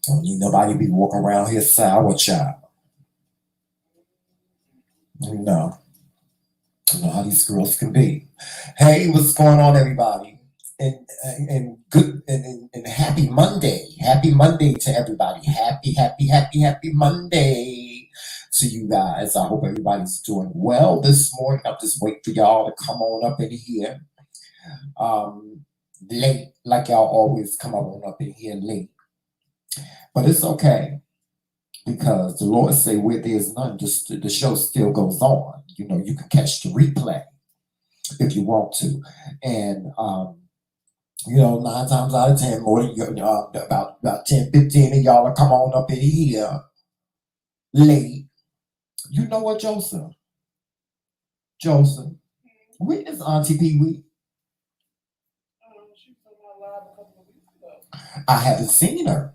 Don't need nobody be walking around here sour child. No, I know how these girls can be. Hey, what's going on, everybody? And good and happy Monday. Happy Monday to everybody. Happy Monday to you guys. I hope everybody's doing well this morning. I'm just waiting for y'all to come on up in here. Um, late, like y'all always come on up in here late. But it's okay because the Lord say where there's none, just the show still goes on. You know, you can catch the replay if you want to. And you know, 9 times out of 10, more than about 10, 15 of y'all are come on up in here late. You know what, Joseph? Joseph, where is Auntie Pee Wee? I haven't seen her.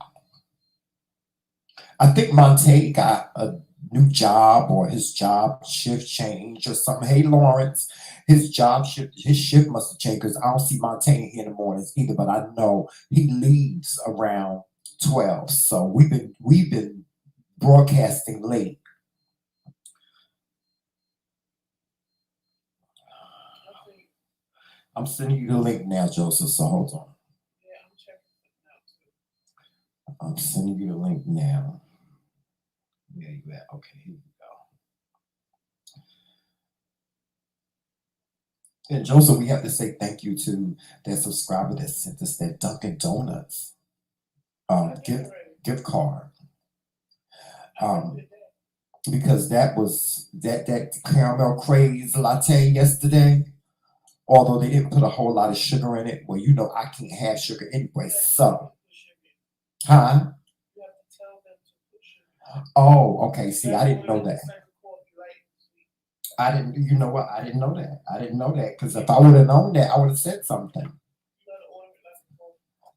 I think Monte got a new job or his job shift changed or something. Hey, Lawrence, his shift must have changed because I don't see Monte here in the mornings either. But I know he leaves around 12. So we've been broadcasting late. I'm sending you the link now, Joseph. So hold on. I'm sending you the link now. Where you at? Okay, here we go. And Joseph, we have to say thank you to that subscriber that sent us that Dunkin' Donuts gift card. Because that was that caramel craze latte yesterday. Although they didn't put a whole lot of sugar in it. Well, you know I can't have sugar anyway. So, huh? Oh, okay. See, I didn't know that. I didn't. You know what? I didn't know that. I didn't know that because if I would have known that, I would have said something.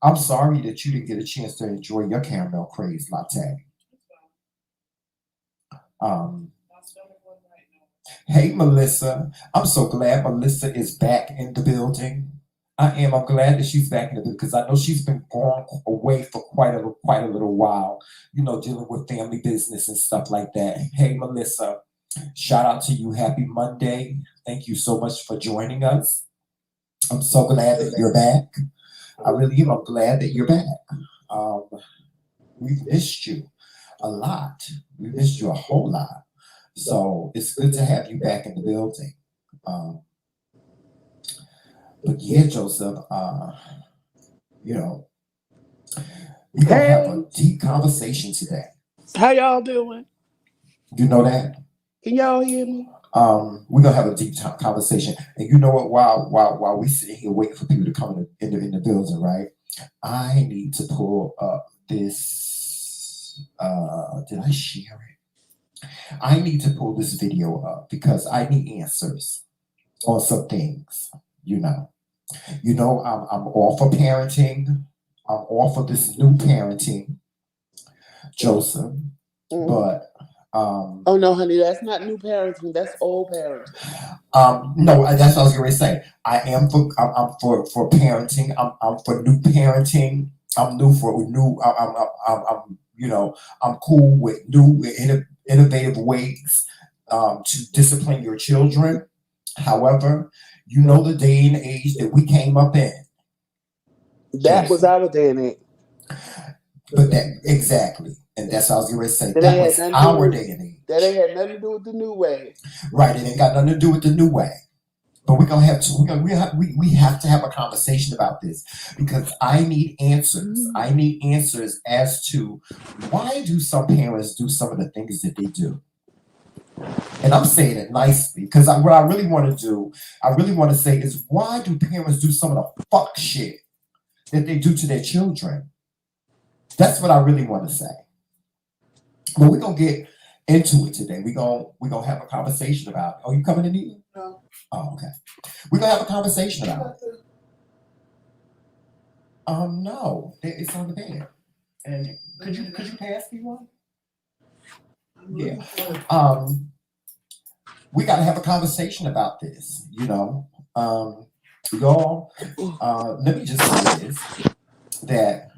I'm sorry that you didn't get a chance to enjoy your caramel craze latte. Um, hey, Melissa. I'm so glad Melissa is back in the building. I am. I'm glad that she's back in the building because I know she's been gone away for quite a little while. You know, dealing with family business and stuff like that. Hey, Melissa. Shout out to you. Happy Monday. Thank you so much for joining us. I'm so glad that you're back. I really am. I'm glad that you're back. Um, we've missed you a lot. We missed you a whole lot. So it's good to have you back in the building. Um, but yeah, Joseph, you know, we're going to have a deep conversation today. How y'all doing? You know that? Can y'all hear me? We're gonna have a deep conversation, and you know what? While we sitting here waiting for people to come in the building, right? I need to pull up this. Did I share it? I need to pull this video up because I need answers on some things. I'm all for parenting. I'm all for this new parenting, Joseph, but. Oh no, honey, that's not new parenting. That's old parenting. No, that's what I was going to say. I'm for parenting. I'm for new parenting. I'm new for new. I'm cool with new innovative ways to discipline your children. However, you know the day and age that we came up in. That was our day and age. But that exactly, and that's what I was going to say. That was our day and age. That ain't had nothing to do with the new way. Right, it ain't got nothing to do with the new way. But we're gonna have to we have to have a conversation about this because I need answers. I need answers as to why do some parents do some of the things that they do. And I'm saying it nicely because what I really want to do, I really want to say is why do parents do some of the fuck shit that they do to their children? That's what I really want to say. But we're gonna get into it today. We're gonna have a conversation about it. Oh, you coming in here? No. Oh, okay. We're gonna have a conversation about it. No, it's on the bed. And could you pass me one? Yeah. We gotta have a conversation about this. Y'all. Let me just say this: that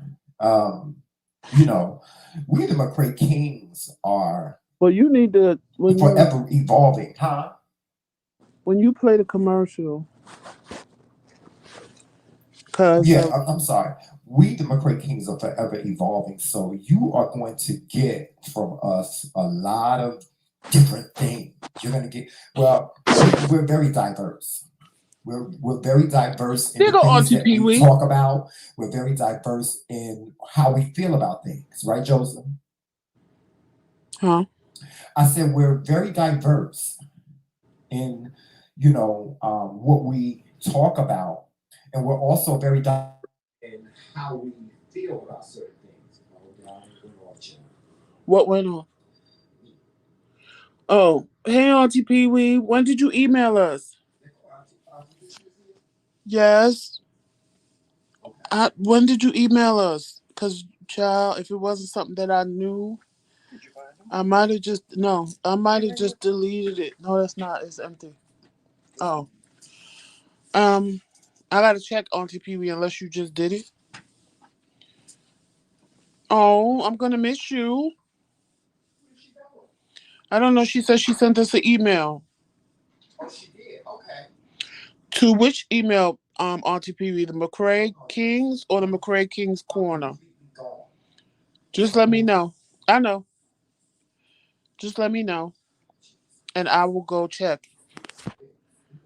You know, we the McCray Kings are Well, you need to forever evolving, huh? when you play the commercial, cause Yeah, I'm sorry. We, the McCray Kings, are forever evolving. So you are going to get from us a lot of different things. You're going to get, well, we're very diverse. We're very diverse in there the go things Auntie that Pee we Wee. talk about. We're very diverse in how we feel about things, right, Joseph? Huh? I said we're very diverse in, what we talk about, and we're also very diverse in how we feel about certain things. Oh, God, it went off, child. What went on? Oh, hey Auntie Pee Wee, when did you email us? Yes. Okay. When did you email us? Cause child, if it wasn't something that I knew, I might have just no. I might have just deleted it. No, that's not. It's empty. Oh. Um, I gotta check Auntie Pee Wee unless you just did it. Oh, I'm gonna miss you. I don't know. She said she sent us an email. Oh, she did. Okay. To which email, Auntie Pee Wee? The McCray Kings or the McCray Kings Corner? Gone. Just let me know. I know. Just let me know, and I will go check.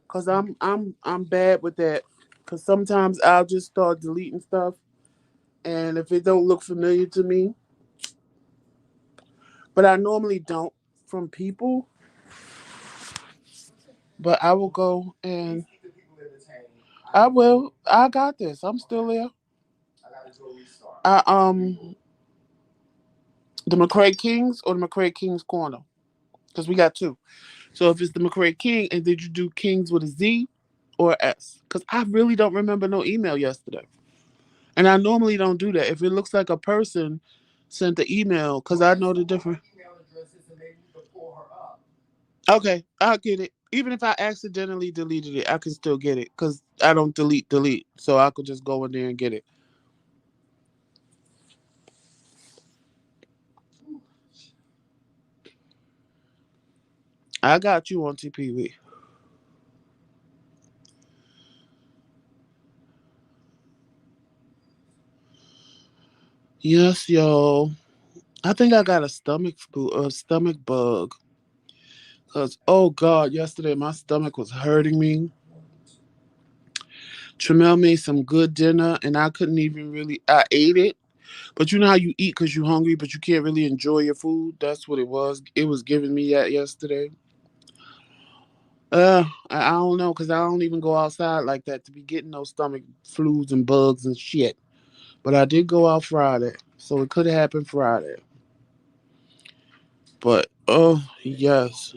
Cause I'm bad with that. Cause sometimes I'll just start deleting stuff, and if it don't look familiar to me, but I normally don't from people. But I will go and Please keep the people entertained. I I gotta do will. I got this. I'm okay. still there. I gotta do a restart. I the McCray Kings or the McCray Kings Corner, because we got two. So if it's the McCray King, and did you do Kings with a Z or a S? Because I really don't remember no email yesterday, and I normally don't do that. If it looks like a person sent the email, because Well, I just know the put her difference. email addresses and maybe you can pull her up. Okay, I'll get it. Even if I accidentally deleted it, I can still get it because I don't delete. So I could just go in there and get it. I got you on TPV. Yes, yo. I think I got a stomach bug. Cause oh god, yesterday my stomach was hurting me. Tramel made some good dinner, and I couldn't even really. I ate it, but you know how you eat because you're hungry, but you can't really enjoy your food. That's what it was. It was giving me that yesterday. I don't know, cause I don't even go outside like that to be getting those stomach flus and bugs and shit. But I did go out Friday, so it could have happened Friday. But oh yes.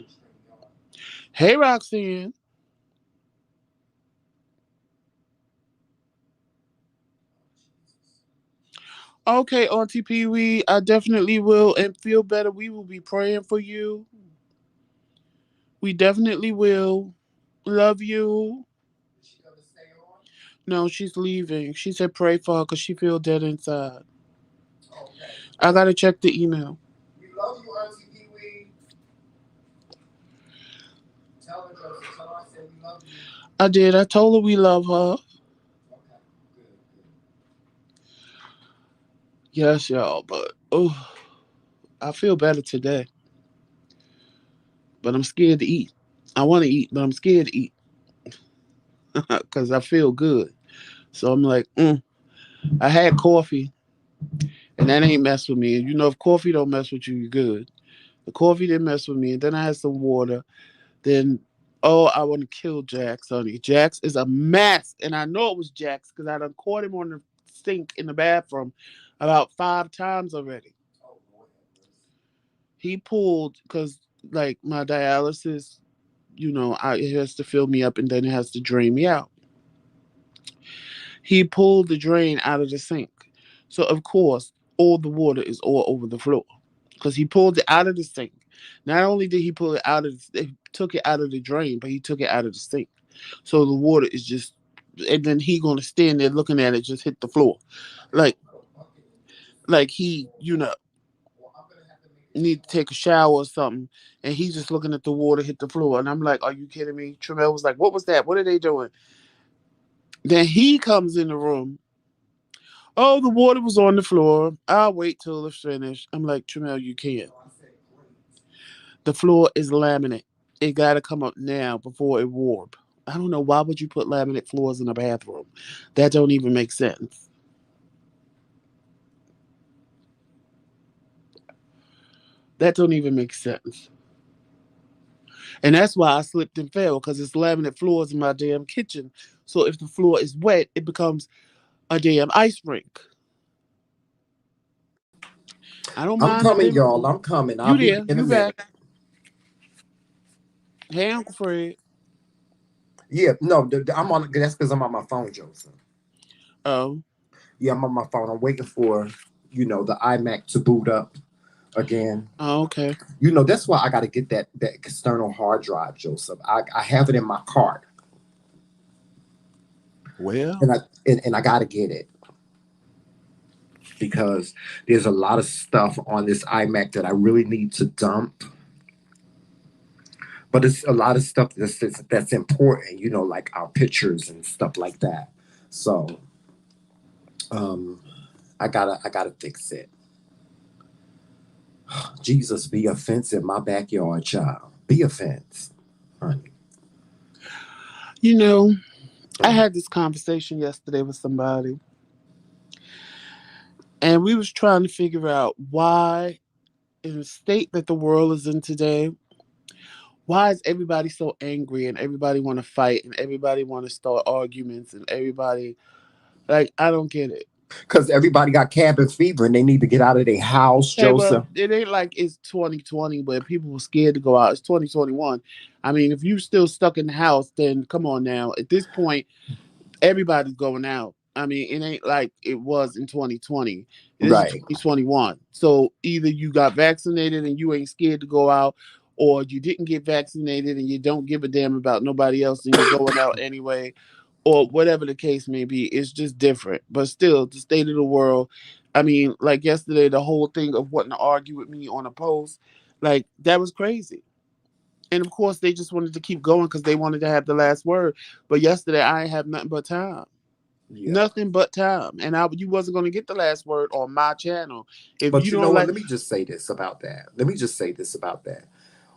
Hey Roxanne. Okay, Auntie Pee Wee, I definitely will and feel better. We will be praying for you. We definitely will. Love you. Is she gonna stay on? No, she's leaving. She said pray for her because she feel dead inside. Okay. I gotta check the email. We love you, Auntie Pee Wee. Tell her, Joseph. Tell her I said we love you. I did. I told her we love her. Okay. Good. Good. Yes, y'all. But oh, I feel better today. But I'm scared to eat. I want to eat, but I'm scared to eat because I feel good. So I'm like, I had coffee, and that ain't mess with me. And you know, if coffee don't mess with you, you're good. The coffee didn't mess with me. And then I had some water. Then, oh, I want to kill Jax, honey. Jax is a mess. And I know it was Jax because I done caught him on the sink in the bathroom about 5 times already. Oh Lord have mercy. He pulled, because like my dialysis, it has to fill me up and then it has to drain me out. He pulled the drain out of the sink. So, of course, all the water is all over the floor because he pulled it out of the sink. Not only did he pull it out of he took it out of the drain, but he took it out of the sink. So the water is just, and then he gonna stand there looking at it just hit the floor, I got like a bucket in there. Just like he, need to take a shower or something, and he's just looking at the water hit the floor, and I'm like, "Are you kidding me?" Tremel was like, "What was that? What are they doing?" Then he comes in the room. Oh, the water was on the floor. I'll wait till it's finished. I'm like, Tremel, you can't. The floor is laminate. It got to come up now before it warp. I don't know why would you put laminate floors in a bathroom. That don't even make sense. That don't even make sense. And that's why I slipped and fell because it's laminate floors in my damn kitchen. So if the floor is wet, it becomes a damn ice rink. I don't I'm mind the coming, living y'all. room. I'm coming. I'll You be there? in a You minute. back? Hey, Uncle Fred. Yeah, no, I'm on. That's because I'm on my phone, Joseph. Oh, Yeah, I'm on my phone. I'm waiting for, the iMac to boot up again. oh, okay. That's why I got to get that external hard drive, Joseph. I have it in my cart, Well, and I got to get it because there's a lot of stuff on this iMac that I really need to dump. But it's a lot of stuff that's important, like our pictures and stuff like that. So um, I gotta fix it. Jesus, be a fence in my backyard, child. Be a fence, honey. you know, I Mm. had this conversation yesterday with somebody, and we was trying to figure out why, in the state that the world is in today, why is everybody so angry and everybody want to fight and everybody want to start arguments and everybody like I don't get it. Because everybody got cabin fever and they need to get out of their house, Okay, well, Joseph. it ain't like it's 2020 where people were scared to go out. It's 2021. I mean, if you still stuck in the house, then come on now. At this point, everybody's going out. I mean, it ain't like it was in 2020. This is Right. 2021. So either you got vaccinated and you ain't scared to go out, or you didn't get vaccinated and you don't give a damn about nobody else and you're going out anyway, or whatever the case may be. It's just different. But still, the state of the world. I mean, like yesterday, the whole thing of wanting to argue with me on a post, like that was crazy. And of course, they just wanted to keep going because they wanted to have the last word. But yesterday, I ain't have nothing but time. Yeah. Nothing but time. And you wasn't gonna get the last word on my channel. If you But you know don't what? like Let me just say this about that. Let me just say this about that.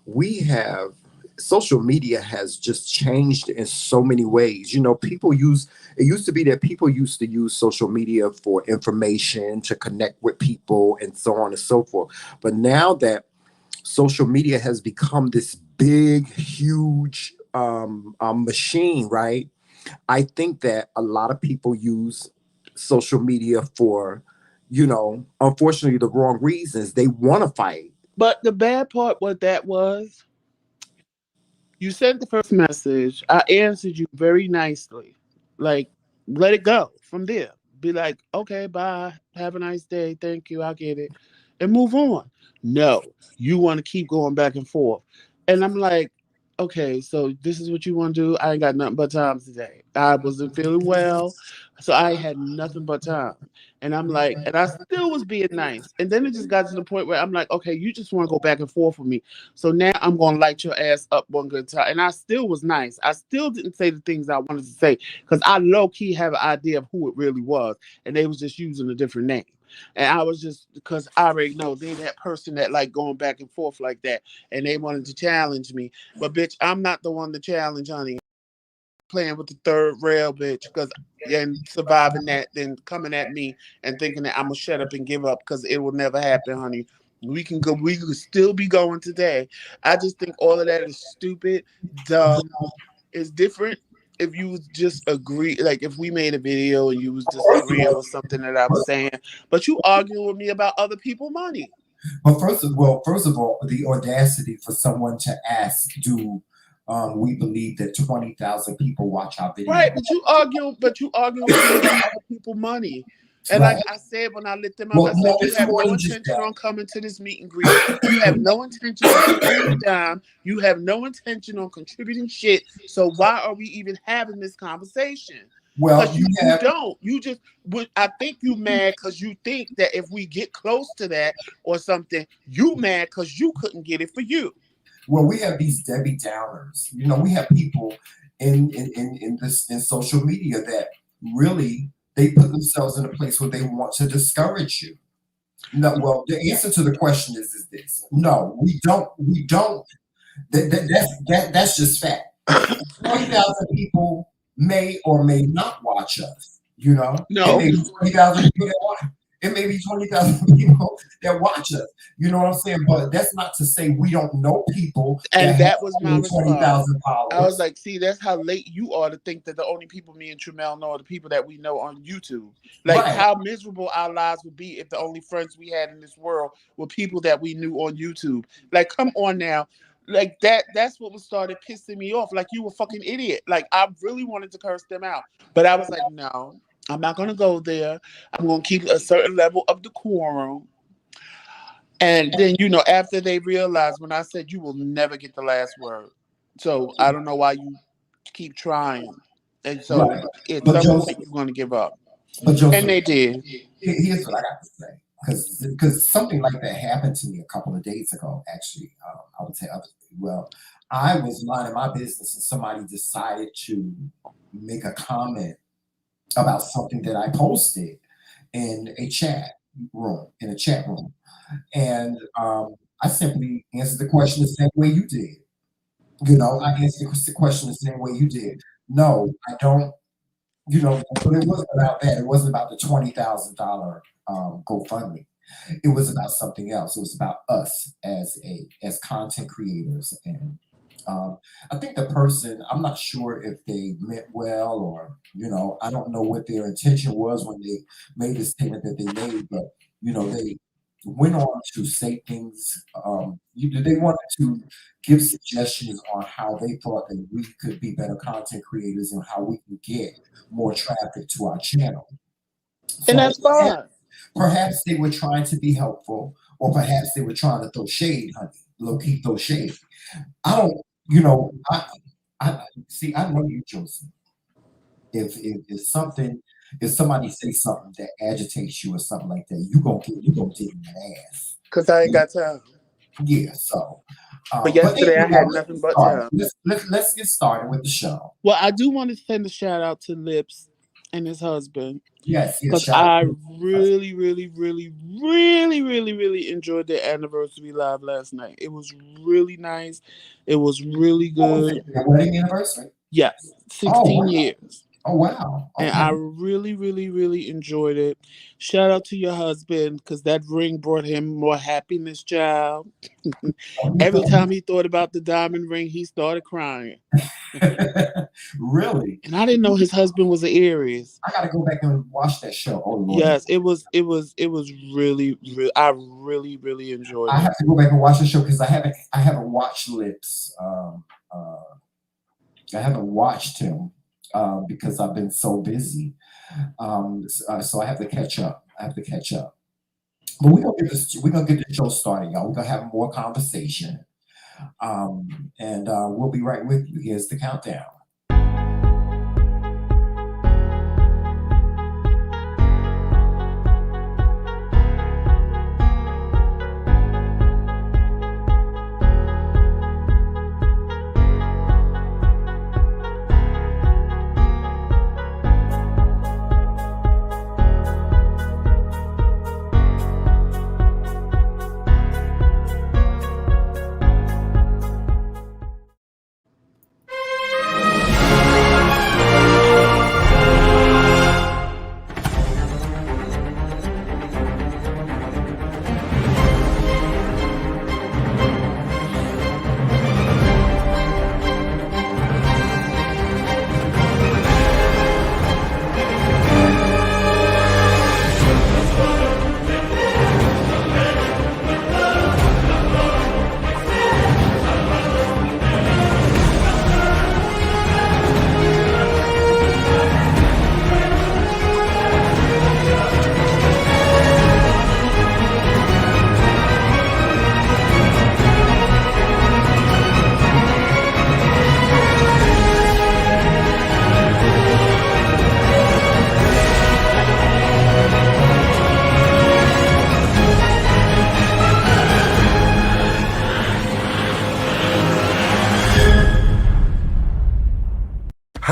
We have social media has just changed in so many ways. People use it used to be that people used to use social media for information to connect with people and so on and so forth. But now that social media has become this big, huge machine, right? I think that a lot of people use social media for, unfortunately, the wrong reasons. They want to fight. but the bad part what that was, you sent the first message. I answered you very nicely. Like, let it go from there. Be like, okay, bye. Have a nice day. Thank you. I get it. And move on. No, you want to keep going back and forth. And I'm like, okay, so this is what you want to do. I ain't got nothing but time today. I wasn't feeling well. So I had nothing but time. And I'm like, and I still was being nice. And then it just got to the point where I'm like, okay, you just want to go back and forth with me. So now I'm gonna light your ass up one good time. And I still was nice. I still didn't say the things I wanted to say because I low key have an idea of who it really was, and they was just using a different name. And I was just because I already know they that person that like going back and forth like that, and they wanted to challenge me. But bitch, I'm not the one to challenge, honey. Playing with the third rail, bitch, because and surviving that, then coming at me and thinking that I'm gonna shut up and give up because it will never happen, honey. We can go. We could still be going today. I just think all of that is stupid, dumb. It's different if you just agree. Like if we made a video and you was disagreeing with something that I was saying, but you arguing with me about other people' money. But first of all, the audacity for someone to ask, "Do we believe that 20,000 people watch our Right, video?" but you arguing with me about other people money. And like Right. I said when I lit them up, Well, I said you it's have more no than just intention that. on coming to this meet and greet. You have no intention on giving me a dime. You have no intention on contributing shit. So why are we even having this conversation? Well, Because you you have don't. You just would. I think you mad because you think that if we get close to that or something, you mad because you couldn't get it for you. well, we have these Debbie Downers. You know, we have people in social media that really they put themselves in a place where they want to discourage you. No, well, the answer to the question is this: no, we don't. We don't. That's just fact. 20,000 people may or may not watch us. You know, it No, may be 20,000 people that watch. It may be 20,000 people that watch us. You know what I'm saying? But that's not to say we don't know people that and have that was my twenty response. thousand I was followers. like, see, that's how late you are to think that the only people me and Tramel know are the people that we know on YouTube. Like, Right. how miserable our lives would be if the only friends we had in this world were people that we knew on YouTube. Like, come on now. Like that's what was started pissing me off. Like, you a fucking idiot. Like, I really wanted to curse them out. But I was like, no, I'm not gonna go there. I'm gonna keep a certain level of decorum. And then, after they realized when I said you will never get the last word. So I don't know why you keep trying. And so Right. at But some point Joseph, you're gonna give up. but And Joseph, they did. here's what I got to say. Because something like that happened to me a couple of days ago, actually. I would say, well, I was minding my business and somebody decided to make a comment about something that I posted in a chat room. And I simply answered the question the same way you did. You know, I answered the question the same way you did. No, I don't. You know, but it wasn't about that. It wasn't about the $20,000 GoFundMe. It was about something else. It was about us as content creators, and I think the person. I'm not sure if they meant well, or I don't know what their intention was when they made the statement that they made, but they went on to say things. They wanted to give suggestions on how they thought that we could be better content creators and how we can get more traffic to our channel. And So that's fine. perhaps they were trying to be helpful, or perhaps they were trying to throw shade, honey. Low key throw shade. I don't, I see. I know you, Joseph. If somebody say something that agitates you or something like that, you gonna dig in that ass. Because I ain't got time. Yeah. So, But but yesterday I anyway, had let's nothing get but started. time. Let's get started with the show. Well, I do want to send a shout out to Lips and his husband. Yes, yes. Because Shout out I to really, really, really, really, really, really enjoyed their anniversary live last night. It was really nice. It was really what was it? good. Their wedding anniversary? Yes, Oh 16 wow. years. Oh wow. And Okay. I really, really, really enjoyed it. Shout out to your husband because that ring brought him more happiness, child. Oh, he Every felt time he thought about the diamond ring, he started crying. really. And I didn't know his husband was an Aries. I gotta go back and watch that show. Oh Lord. Yes, it was really, really, I really, really enjoyed I it. have to go back and watch the show because I haven't watched Lips. I haven't watched him because I've been so busy. So I have to catch up. I have to catch up. But we're gonna get the show started, y'all. We're gonna have more conversation. And we'll be right with you. Here's the countdown.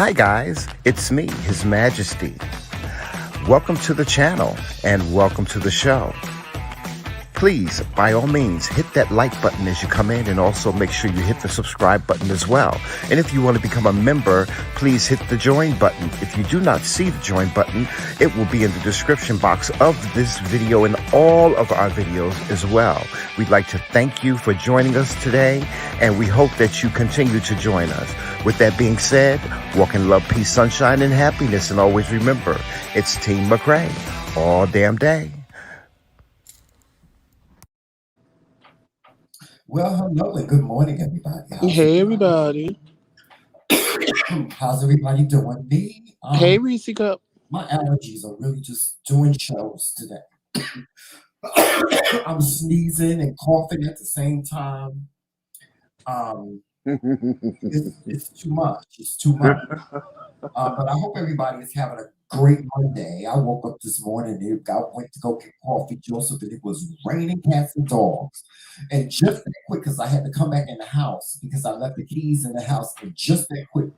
Hi, guys. It's me, His Majesty. Welcome to the channel and welcome to the show. Please, by all means, hit that like button as you come in, and also make sure you hit the subscribe button as well. And if you want to become a member, please hit the join button. If you do not see the join button, it will be in the description box of this video and all of our videos as well. We'd like to thank you for joining us today, and we hope that you continue to join us. With that being said, walk in love, peace, sunshine, and happiness, and always remember, it's Team McRae all damn day. Well, hello and good morning, everybody. Hey, everybody. How's everybody doing? Me, Hey, Reese Cup. my allergies are really just doing shows today. I'm sneezing and coughing at the same time. Um, it's too much. It's too much. But I hope everybody is having a great Monday. I woke up this morning and I went to go get coffee, Joseph, and it was raining cats and dogs. And just that quick, because I had to come back in the house because I left the keys in the house. And just that quick,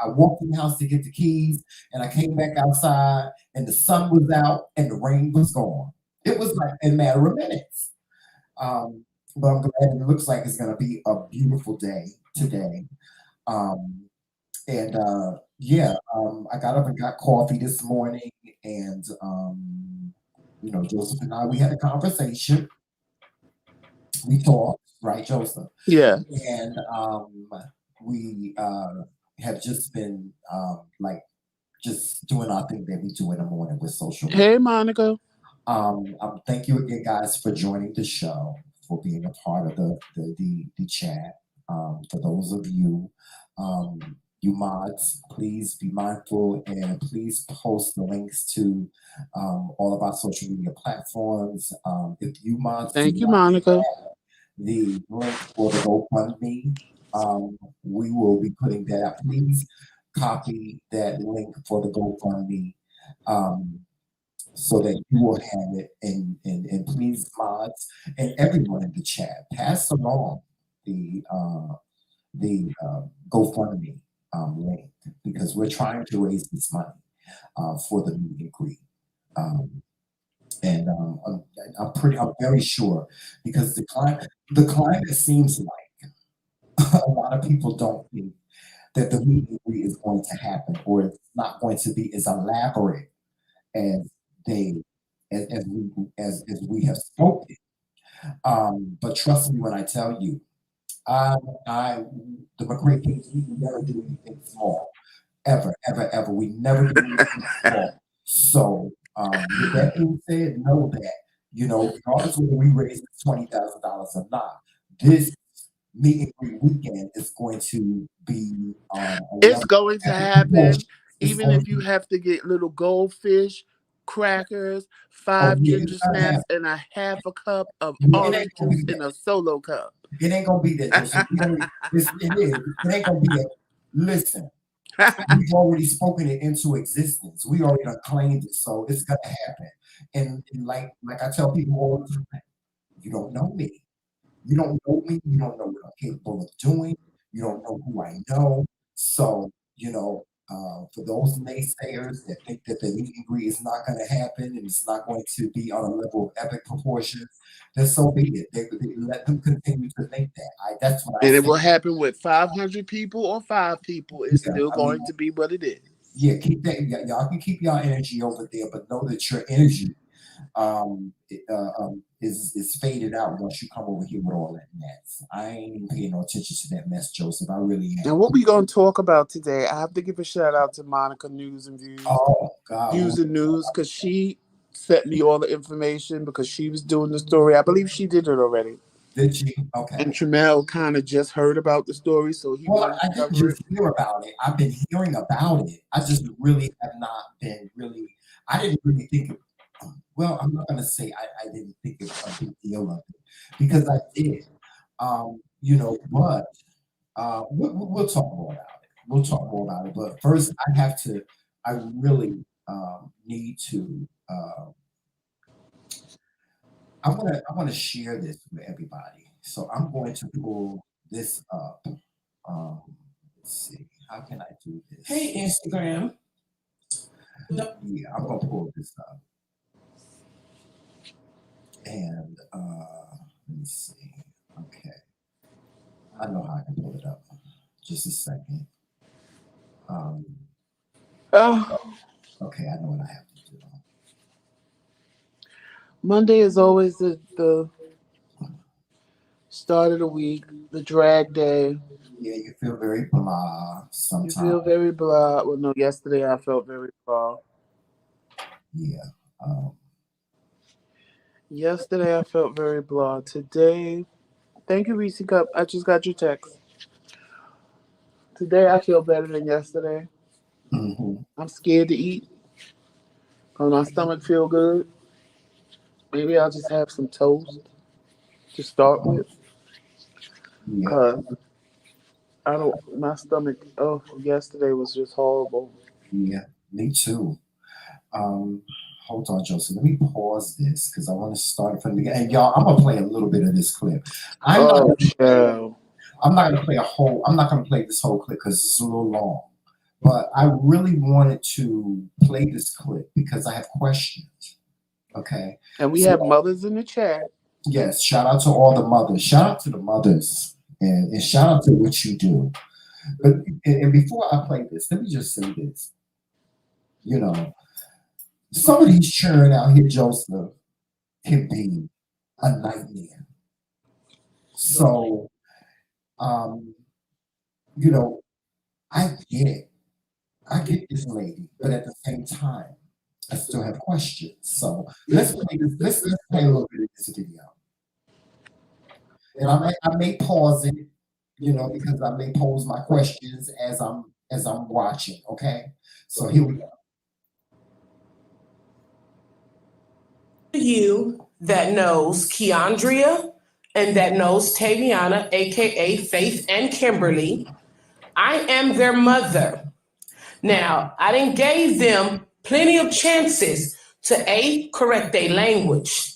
I walked in the house to get the keys, and I came back outside, and the sun was out, and the rain was gone. It was like a matter of minutes. Um, but I'm glad it looks like it's going to be a beautiful day today. Um, and I got up and got coffee this morning, and Joseph and I, we had a conversation. We talked, right, Joseph? Yeah. And we have just been just doing our thing that we do in the morning with social media. Hey, Monica. Thank you again, guys, for joining the show, for being a part of the chat. For those of you, you mods, please be mindful and please post the links to all of our social media platforms. If you mods do Thank you, not Monica. have the link for the GoFundMe, we will be putting that out. Please copy that link for the GoFundMe. So that you will have it, and please, mods and everyone in the chat, pass along the GoFundMe link, because we're trying to raise this money for the meet and greet. And I'm very sure, because the climate seems like a lot of people don't think that the meet and greet is going to happen, or it's not going to be as elaborate as they as we have spoken. But trust me when I tell you, I, I the McRae Kings, we never do anything small, ever, ever, ever. We never do anything small. So with that being said, know that regardless whether we raise $20,000 or not, this meet and greet weekend is going to be a It's level going to of epic happen, proportion. It's even going if to you be, have to get little goldfish, crackers, oh 5 yeah, ginger it's gonna snaps, happen. and a half a cup of It orange ain't gonna be juice in that. a solo cup. It ain't gonna be that, Joseph. It is. It ain't gonna be that. Listen, we've already spoken it into existence. We already done claimed it, so it's gonna happen. And like I tell people all the time, you don't know me. You don't know me. You don't know what I'm capable of doing. You don't know who I know. So, for those naysayers that think that the meet and greet is not going to happen and it's not going to be on a level of epic proportions, then so be it. They let them continue to think that. That's what I And it say. will happen with 500 people or 5 people. It's Yeah, still I mean, going to be what it is. yeah, keep that. Y'all can keep y'all energy over there, but know that your energy is faded out once you come over here with all that mess. I ain't even paying no attention to that mess, Joseph. I really am. And what we going to talk about today, I have to give a shout out to Monica News and Views. Oh God, Views and News, because she sent me all the information because she was doing the story. I believe she did it already. did she? Okay. And Tramel kind of just heard about the story, so he Well, wanted I to didn't cover it. just hear about it. I've been hearing about it. I just really have not been really. I didn't really think it. Well, I'm not gonna say I didn't think it a big deal of it, because I did. But we'll talk more about it. We'll talk more about it. But first, I have to. I really need to. I want to share this with everybody. So I'm going to pull this up. Um, let's see. How can I do this? Hey, Instagram. Yeah, I'm gonna pull this up. And let me see. Okay. I know how I can pull it up. Just a second. Oh, Okay, I know what I have to do. Monday is always the start of the week, the drag day. Yeah, you feel very blah You sometimes. feel very blah. Well, no, yesterday I felt very blah. Yeah. Yesterday I felt very blah. Today, thank you, Reese Cup. I just got your text. Today I feel better than yesterday. Mm-hmm. I'm scared to eat. My stomach feel good. Maybe I'll just have some toast to start with. Yeah. Cause I don't. My stomach. Oh, yesterday was just horrible. Yeah. Me too. Um, Hold on, Joseph. Let me pause this because I want to start from the beginning. And y'all, I'm gonna play a little bit of this clip. I'm not. Oh, child. I'm not gonna play a whole. I'm not gonna play this whole clip because it's a little long. But I really wanted to play this clip because I have questions. Okay. And we So have mothers in the chat. yes, shout out to all the mothers. Shout out to the mothers, and shout out to what you do. But and before I play this, let me just say this. You know, some of these children out here, Joseph, can be a nightmare. So, um, you know, I get it. I get this lady, but at the same time, I still have questions. So let's play this. Let's play a little bit of this video, and I may pause it, because I may pose my questions as I'm watching. Okay, so here we go. You that knows Keandria and that knows Taviana, aka Faith and Kimberly, I am their mother. Now, I didn't gave them plenty of chances to A, correct their language,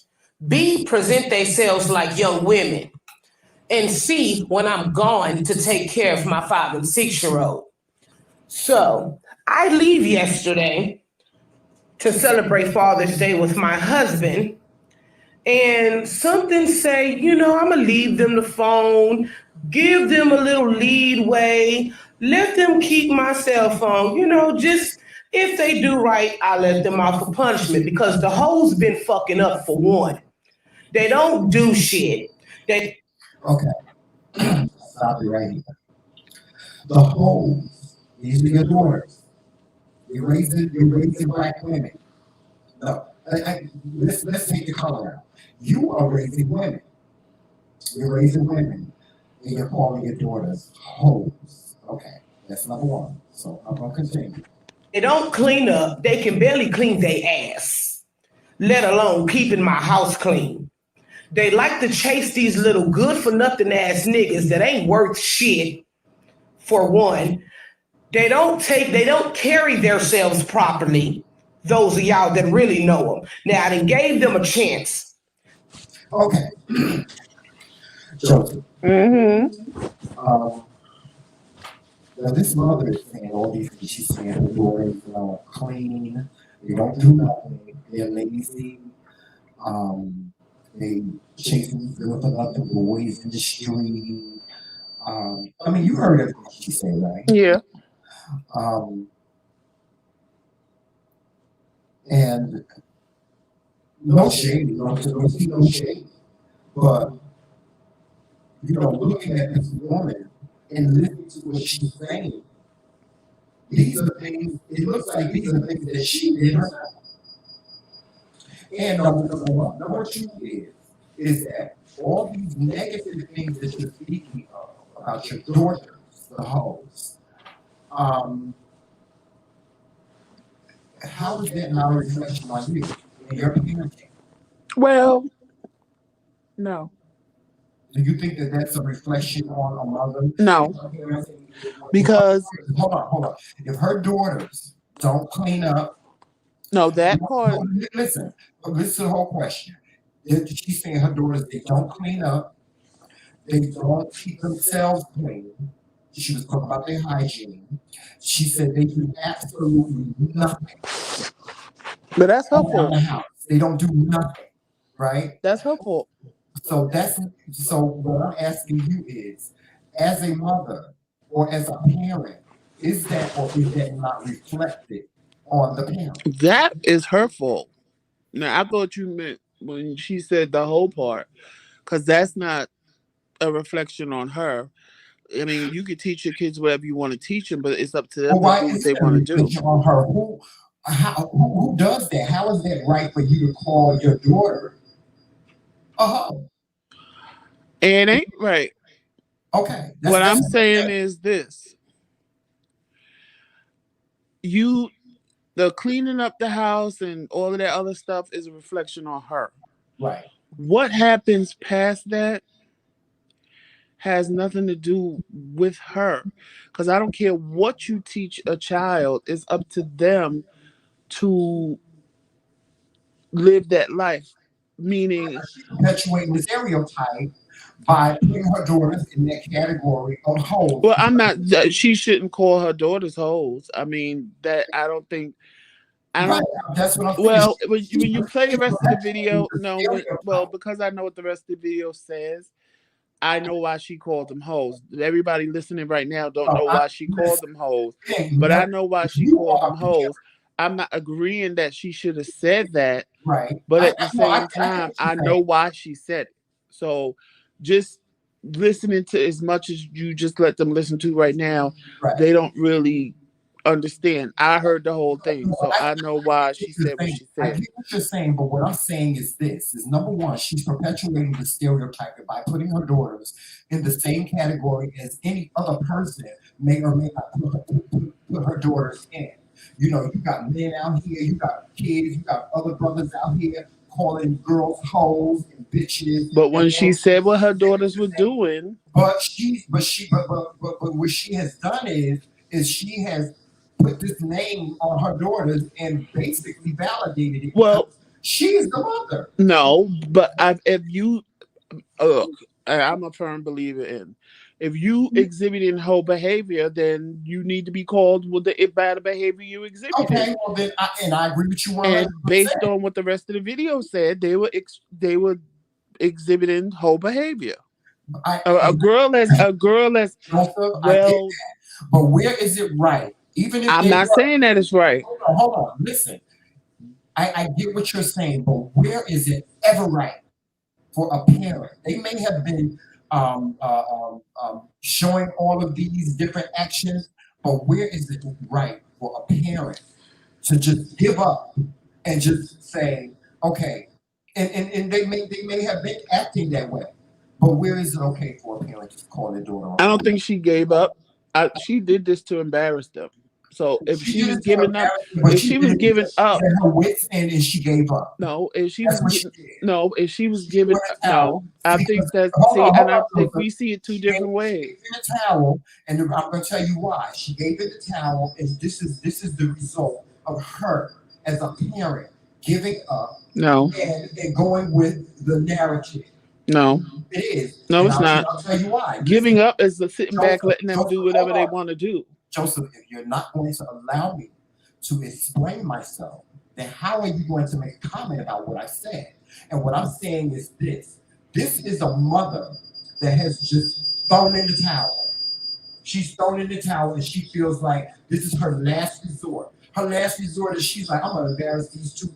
B, present themselves like young women, and C, when I'm gone to take care of my 5 and 6-year-old. So I leave yesterday to celebrate Father's Day with my husband. And something say, I'm gonna leave them the phone, give them a little leadway, let them keep my cell phone, just if they do right, I let them off for punishment because the hoes been fucking up for one. They don't do shit. They Okay, stop it right here. The hoes, these are your daughters. You're raising black women. No, let's take the color out. You are raising women. You're raising women, and you're calling your daughters hoes. Okay, that's number one. So I'm gonna continue. they don't clean up. They can barely clean their ass, let alone keeping my house clean. They like to chase these little good for nothing ass niggas that ain't worth shit, for one. They don't carry themselves properly. Those of y'all that really know them. Now I done gave them a chance. Okay, Joseph. Mm-hmm. Um, Now this mother is saying all these things. She's saying her daughters are clean. They don't do nothing. They're lazy. Um, they chasing these good for nothing boys in the street. I mean, you heard everything she said, right? Yeah. Um, and no shade, no shade. But looking at this woman and listening to what she's saying, these are things. It looks like these are things that she did herself. And number one, number two is that all these negative things that you're speaking of about your daughters, the hoes, how is that not a reflection on you and your parenting? Well, no. Do you think that that's a reflection on a mother? No. Because Hold on. If her daughters don't clean up, no, that part. listen to the whole question. She's saying her daughters, they don't clean up, they don't keep themselves clean, She was talking about their hygiene. She said they do absolutely nothing But that's her around fault. the house. They don't do nothing, right? That's her fault. So that's so what I'm asking you is, as a mother or as a parent, is that or is that not reflected on the parent? That is her fault. Now I thought you meant when she said the whole part, because that's not a reflection on her. I mean, you can teach your kids whatever you want to teach them, but it's up to Well, them to why do what is they it a want to do. reflection on her? Who does that? How is that right for you to call your daughter a hoe? And it ain't right. Okay, What that's I'm what I saying said. is this: you, the cleaning up the house and all of that other stuff is a reflection on her. Right. What happens past that has nothing to do with her, because I don't care what you teach a child. It's up to them to live that life. Meaning, She's perpetuating the stereotype by putting her daughters in that category of hoes. well, I'm not. She shouldn't call her daughters hoes. I mean, that I don't think. I Right. don't. That's what I'm saying. Well, when you play the She's rest of the perpetuating video, the no, well, stereotype. because I know what the rest of the video says, I know why she called them hoes. Everybody listening right now don't So know I why she called them hoes, saying but I never, know why she you called are them hoes. I'm not agreeing that she should have said that, right. but at the No, same I get time, what you're I know saying. why she said it. So just listening to as much as you just let them listen to right now, Right. they don't really understand. I heard the whole thing, No, so I know why what she you're said what saying. she I said. get what you're saying, but what I'm saying is this: is number one, she's perpetuating the stereotype by putting her daughters in the same category as any other person may or may not put her daughters in. You know, you got men out here, you got kids, you got other brothers out here calling girls hoes and bitches But and when she all said what her daughters were doing, but what she has done is she has put this name on her daughters and basically validated it well, because she is the mother. no, but if you look, I'm a firm believer in if you exhibiting whole behavior, then you need to be called with the bad behavior you exhibited. Okay, well then, I agree with you 100%. And based on what the rest of the video said, they were exhibiting whole behavior. I, A and girl as Joseph, I get well. that, but where is it right? Even if I'm it not was, saying that it's right. hold on, listen. I get what you're saying, but where is it ever right for a parent? They may have been showing all of these different actions, but where is it right for a parent to just give up and just say, okay, and they may have been acting that way, but where is it okay for a parent to call their daughter I on? don't think she gave up. She did this to embarrass them. So if She she did was it to giving up, embarrass them, but if she she did was it giving because she up, had her wits and she gave up. no, if she That's was what she giving, did. no, if she was She threw giving, in the no, towel. I See, think that see, hold and I on, think Joseph. we see it two She gave different ways. in the towel, and I'm going to tell you why. She gave in the towel, and this is the result of her as a parent giving up No, and going with the narrative. no, It is, no, and it's not. I'll tell you why. Listen, Giving up is the sitting back, Joseph, letting them Joseph, do hold whatever they on. want to do. Joseph, if you're not going to allow me to explain myself, then how are you going to make a comment about what I said? And what I'm saying is this: this is a mother that has just thrown in the towel. She's thrown in the towel and she feels like this is her last resort. Her last resort is she's like, I'm gonna embarrass these two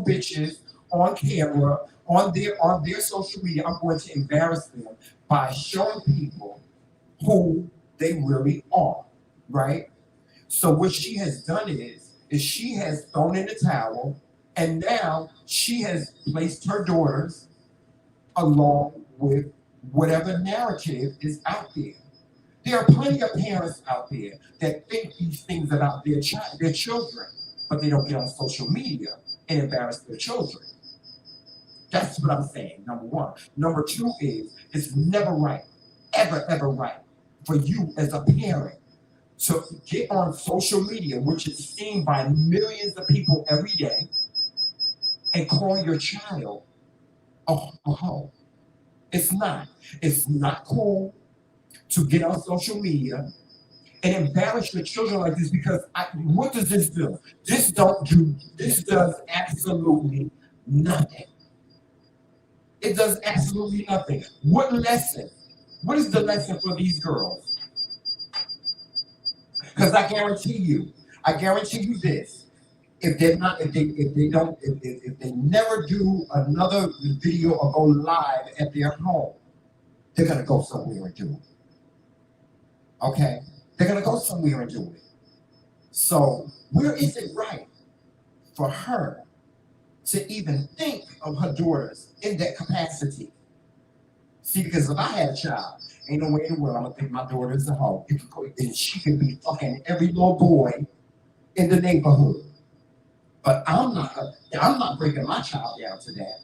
bitches on camera, on their social media. I'm going to embarrass them by showing people who they really are, right? So what she has done is she has thrown in the towel, and now she has placed her daughters along with whatever narrative is out there. There are plenty of parents out there that think these things about their children, but they don't get on social media and embarrass their children. That's what I'm saying. Number one. Number two is it's never right, ever right for you as a parent to get on social media, which is seen by millions of people every day, and call your child a hoe. It's not. It's not cool. to get on social media and embarrass your children like this because what does this do? This does absolutely nothing. It does absolutely nothing. What lesson? What is the lesson for these girls? Because I guarantee you this. If they're not, if they don't, if they never do another video or go live at their home, they're gonna go somewhere and do it. Okay? They're gonna go somewhere and do it. So where is it right for her to even think of her daughters in that capacity? See, because if I had a child, ain't no way in the world I'm gonna think my daughter's a hoe. And she could be fucking every little boy in the neighborhood. But I'm not breaking my child down to that.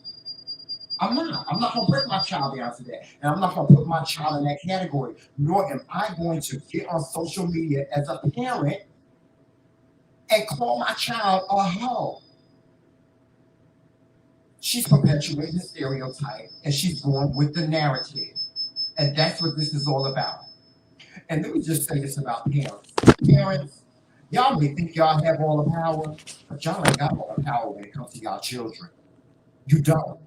I'm not. I'm not gonna break my child down to that. And I'm not gonna put my child in that category. Nor am I going to get on social media as a parent and call my child a hoe. She's perpetuating the stereotype and she's going with the narrative. And that's what this is all about. And let me just say this about parents. Parents, y'all may think y'all have all the power, but y'all ain't got all the power when it comes to y'all children. You don't.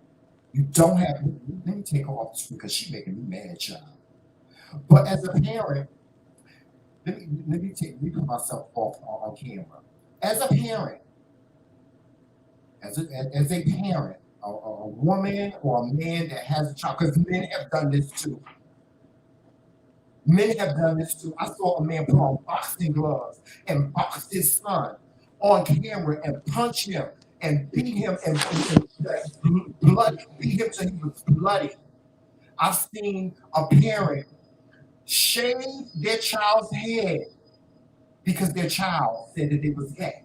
You don't have. Let me take her off this because she's making me mad, child. But as a parent, let me put myself off on camera. As a parent, as a parent, a woman or a man that has a child, because men have done this too. Men have done this too. I saw a man put on boxing gloves and box his son on camera and punch him and beat him and beat him till he was bloody. I've seen a parent shave their child's head because their child said that it was gay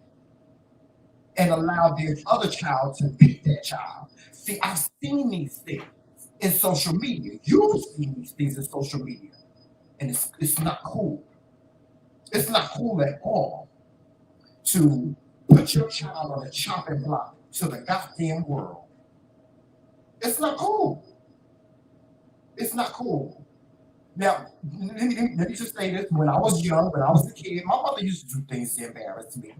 and allowed their other child to beat that child. See, I've seen these things in social media. You've seen these things in social media. And it's not cool. It's not cool at all to put your child on a chopping block to the goddamn world. It's not cool. It's not cool. Now, let me just say this. When I was young, when I was a kid, my mother used to do things to embarrass me.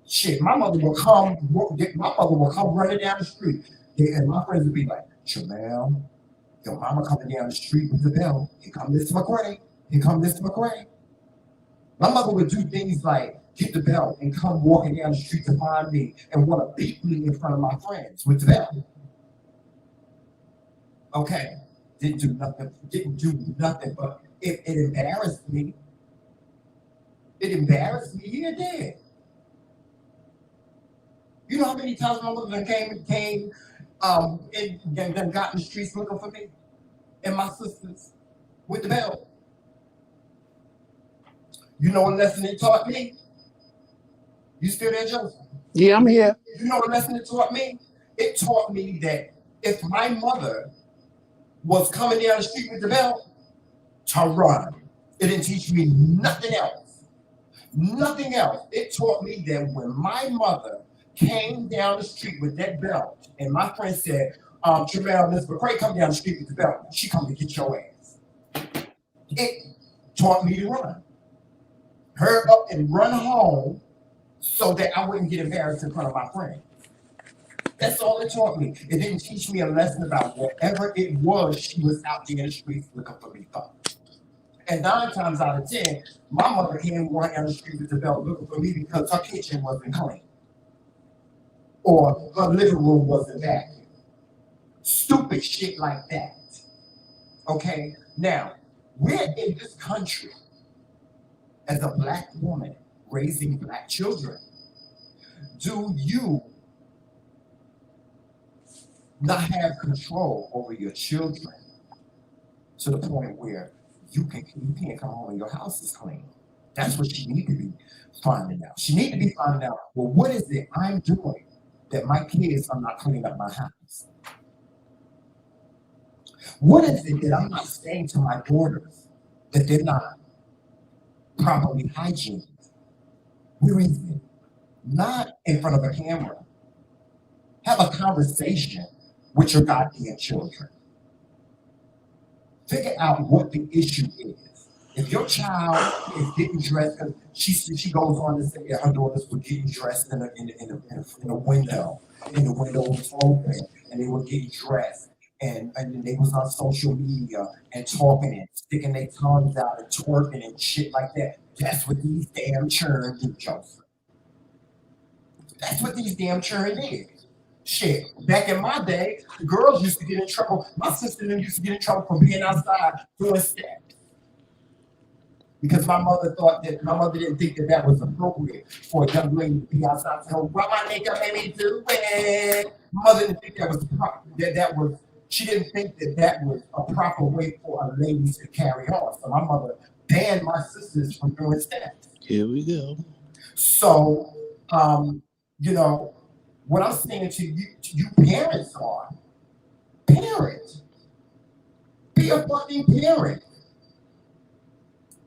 Shit, my mother would come running down the street. And my friends would be like, Jamel, your mama coming down the street with the bell. Here come Mr. McRae. Here come Mr. McRae. My mother would do things like get the belt and come walking down the street to find me and want to beat me in front of my friends with the belt. Okay, didn't do nothing, but it embarrassed me. It embarrassed me. Yeah, it did. You know how many times my mother came and got in the streets looking for me and my sisters with the belt. You know what lesson it taught me? You still there, Joseph? Yeah, I'm here. You know what lesson it taught me? It taught me that if my mother was coming down the street with the belt, to run. It didn't teach me nothing else. Nothing else. It taught me that when my mother came down the street with that belt, and my friend said, Jamel, Miss McCray come down the street with the belt, she come to get your ass. It taught me to run. Hurry up and run home so that I wouldn't get embarrassed in front of my friends. That's all it taught me. It didn't teach me a lesson about whatever it was she was out there in the streets looking for me for. And 9 times out of 10, my mother came running down the street with the belt looking for me because her kitchen wasn't clean. Or her living room wasn't vacuumed. Stupid shit like that. Okay? Now, we're in this country as a black woman raising black children. Do you not have control over your children to the point where you can't come home and your house is clean? That's what she need to be finding out. She need to be finding out, well, what is it I'm doing that my kids are not cleaning up my house? What is it that I'm not saying to my daughters that they're not properly hygiened? Where is it? Not in front of a camera. Have a conversation with your goddamn children. Figure out what the issue is. If your child is getting dressed, because she goes on to say that her daughters were getting dressed in a window, and the window was open, and they were getting dressed, and they was on social media and talking and sticking their tongues out and twerking and shit like that. That's what these damn children do, Joseph. That's what these damn children did. Shit, back in my day, the girls used to get in trouble. My sister used to get in trouble for being outside doing steps because my mother didn't think that was appropriate for a young lady to be outside. So, why my nigga made me do it? My mother didn't think that was that was. She didn't think that was a proper way for a lady to carry on. So my mother banned my sisters from doing steps. Here we go. So, you know, what I'm saying to you parents are, parents, be a fucking parent.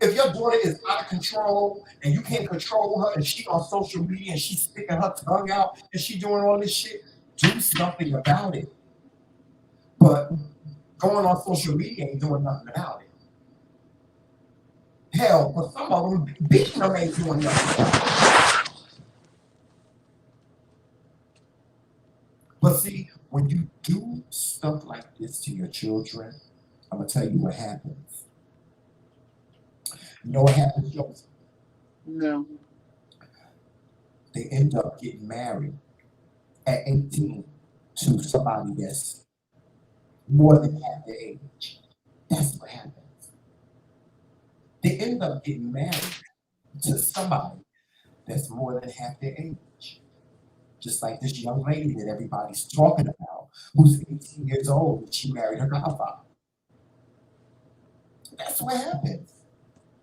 If your daughter is out of control and you can't control her and she on social media and she's sticking her tongue out and she doing all this shit, do something about it. But going on social media ain't doing nothing about it. Hell, for some of them, beating them ain't doing nothing about it. But see, when you do stuff like this to your children, I'm gonna tell you what happens. You know what happens, Joseph? No. They end up getting married at 18 to somebody that's more than half their age. That's what happens. They end up getting married to somebody that's more than half their age. Just like this young lady that everybody's talking about, who's 18 years old and she married her godfather. That's what happens.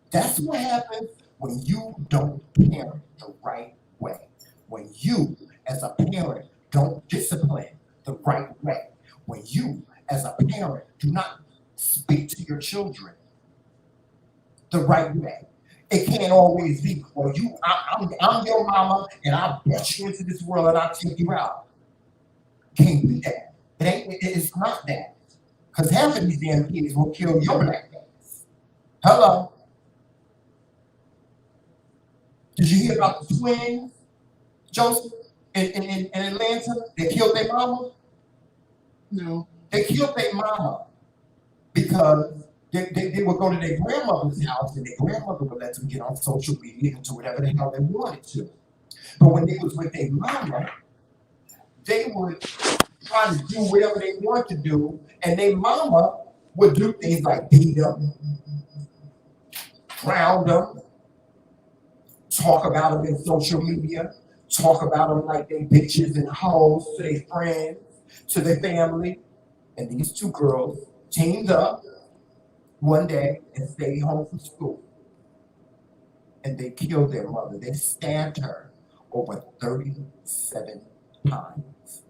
That's what happens when you don't parent the right way. When you, as a parent, don't discipline the right way. When you, as a parent, do not speak to your children the right way. It can't always be, well, I'm your mama and I'll bust you into this world and I'll take you out. Can't be that. It's not that. Because half of these damn kids will kill your black ass. Hello. Did you hear about the twins, Joseph, in Atlanta? They killed their mama? No. They killed their mama because they would go to their grandmother's house and their grandmother would let them get on social media and do whatever the hell they wanted to. But when they was with their mama, they would try to do whatever they want to do, and their mama would do things like beat them, drown them, talk about them in social media, talk about them like they bitches and hoes to their friends, to their family. And these two girls teamed up one day and stayed home from school. And they killed their mother. They stabbed her over 37 times.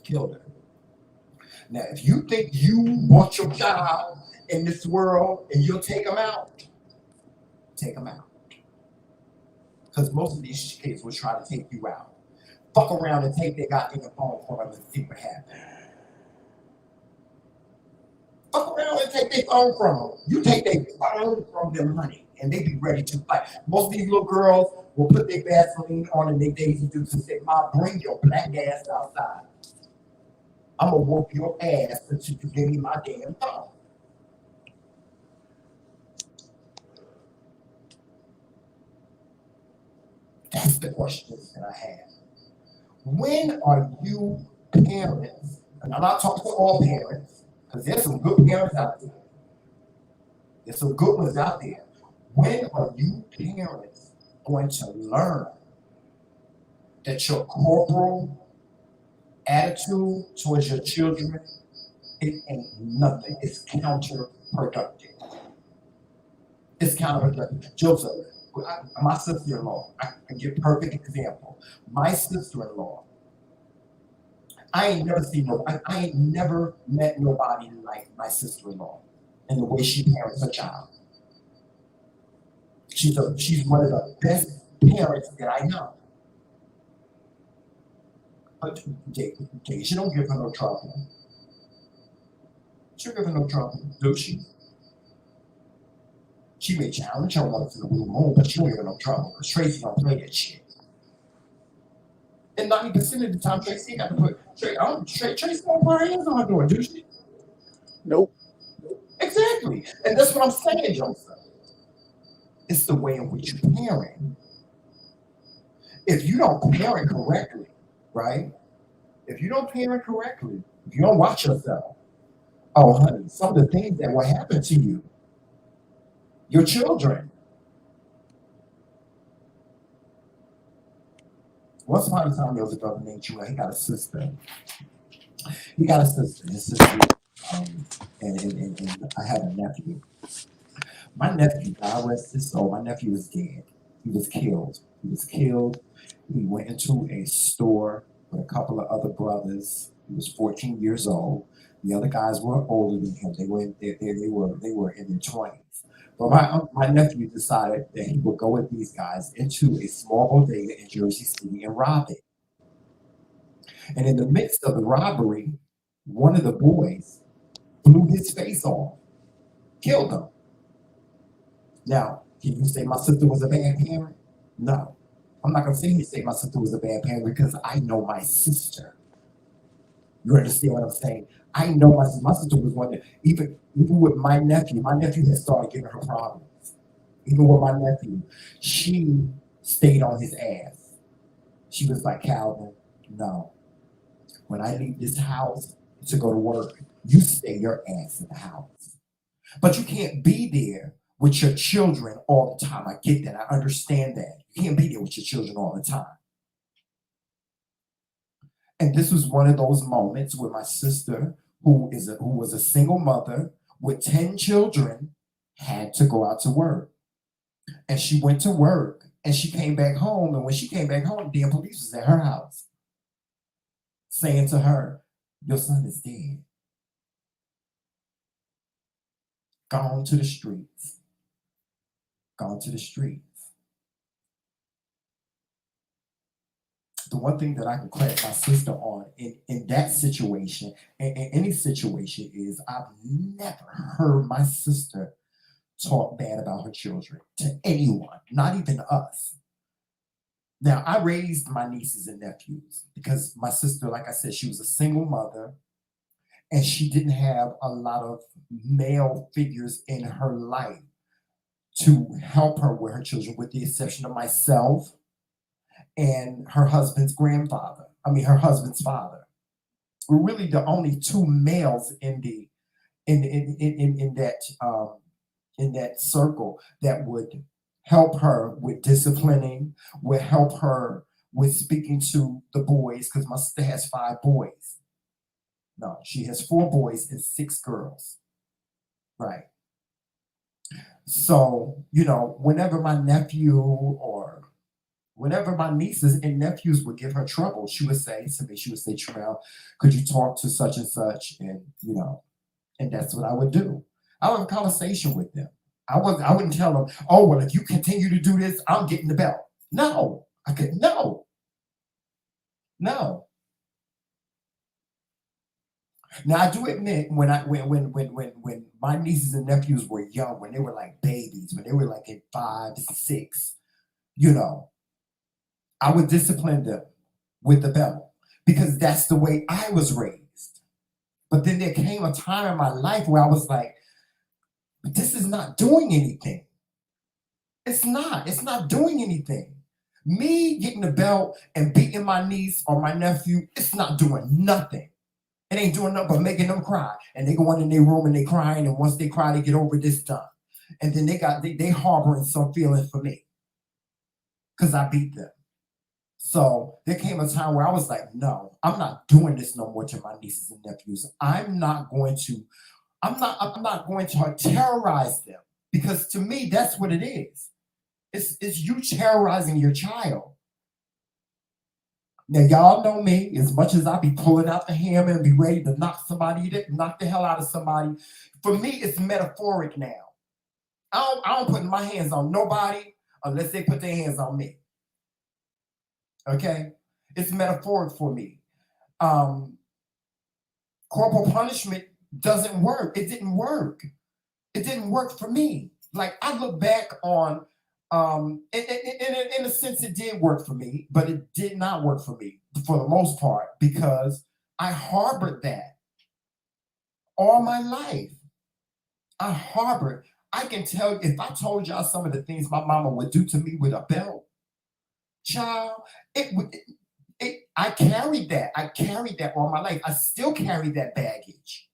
Killed her. Now, if you think you want your child in this world and you'll take them out, take them out. Because most of these kids will try to take you out. Fuck around and take their goddamn phone from them and see what happens. Fuck around and take their phone from them. You take their phone from them, honey, and they be ready to fight. Most of these little girls will put their Vaseline on and their Daisy Dukes and say, "Mom, bring your black ass outside. I'm gonna whoop your ass until you give me my damn phone." That's the question that I have. When are you parents, and I'm not talking to all parents, because there's some good parents out there. There's some good ones out there. When are you parents going to learn that your corporal attitude towards your children, it ain't nothing. It's counterproductive. It's counterproductive. Joseph, my sister-in-law, I can give a perfect example. My sister-in-law, I ain't never met nobody like my sister-in-law and the way she parents her child. She's one of the best parents that I know. But she don't give her no trouble. She don't give her no trouble, do she? She may challenge her once in a blue moon, but she don't give her no trouble because Tracy don't play that shit. And 90% of the time, Tracy got to put Tracy don't put her hands on her door, do she? Nope. Exactly. And that's what I'm saying, Joseph. It's the way in which you parent. If you don't parent correctly, right? If you don't parent correctly, if you don't watch yourself, oh honey, some of the things that will happen to you, your children. Once upon a time, there was a brother named Juna. He got a sister. He got a sister. His sister, um, and I had a nephew. My nephew, God rest his soul, my nephew was dead. He was killed. He was killed. He went into a store with a couple of other brothers. He was 14 years old. The other guys were older than him. They were in their 20s. But my nephew decided that he would go with these guys into a small bodega in Jersey City and rob it. And in the midst of the robbery, one of the boys blew his face off, killed him. Now, can you say my sister was a bad parent? No. I'm not going to sit here and say my sister was a bad parent because I know my sister. You understand what I'm saying? I know my sister was one that, even with my nephew had started giving her problems. Even with my nephew, she stayed on his ass. She was like, Calvin, no. When I leave this house to go to work, you stay your ass in the house. But you can't be there with your children all the time. I get that. I understand that. You can't be there with your children all the time. And this was one of those moments where my sister, who was a single mother with 10 children, had to go out to work. And she went to work and she came back home. And when she came back home, the damn police was at her house saying to her, your son is dead. Gone to the streets. Gone to the streets. The one thing that I can credit my sister on in that situation, in any situation, is I've never heard my sister talk bad about her children to anyone, not even us. Now, I raised my nieces and nephews because my sister, like I said, she was a single mother and she didn't have a lot of male figures in her life to help her with her children, with the exception of myself and her husband's her husband's father. We're really the only two males in that circle that would help her with disciplining, would help her with speaking to the boys, because my sister has 5 boys. No, she has 4 boys and 6 girls. Right. So, whenever my nephew or whenever my nieces and nephews would give her trouble, she would say to me, Terrell, could you talk to such and such? And that's what I would do. I would have a conversation with them. I wouldn't tell them, oh, well, if you continue to do this, I'm getting the belt. No, I could, no. Now I do admit when my nieces and nephews were young, when they were like babies, when they were like in 5, 6, I would discipline them with the belt because that's the way I was raised. But then there came a time in my life where I was like, but this is not doing anything. It's not doing anything. Me getting the belt and beating my niece or my nephew, it's not doing nothing. It ain't doing nothing but making them cry. And they go in their room and they crying, and once they cry, they get over this done. And then they harboring some feelings for me because I beat them. So there came a time where I was like, no, I'm not doing this no more to my nieces and nephews. I'm not going to terrorize them, because to me, that's what it is. It's you terrorizing your child. Now, y'all know me, as much as I be pulling out the hammer and be ready to knock the hell out of somebody. For me, it's metaphoric now. I don't put my hands on nobody unless they put their hands on me. Okay? It's metaphoric for me. Corporal punishment doesn't work. It didn't work. It didn't work for me. Like I look back on, in a sense, it did work for me, but it did not work for me for the most part because I harbored that all my life. I harbored. I can tell you, if I told y'all some of the things my mama would do to me with a belt, child, it would. I carried that. I carried that all my life. I still carry that baggage.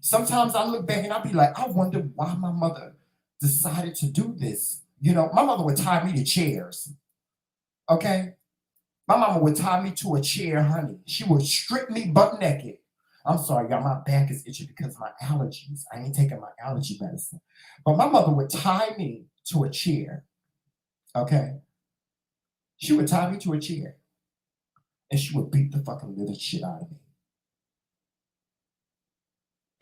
Sometimes I look back and I'll be like, I wonder why my mother decided to do this. You know, my mother would tie me to chairs. Okay? My mama would tie me to a chair, honey. She would strip me butt naked. I'm sorry, y'all, my back is itching because of my allergies. I ain't taking my allergy medicine. But my mother would tie me to a chair. Okay? She would tie me to a chair. And she would beat the fucking living shit out of me.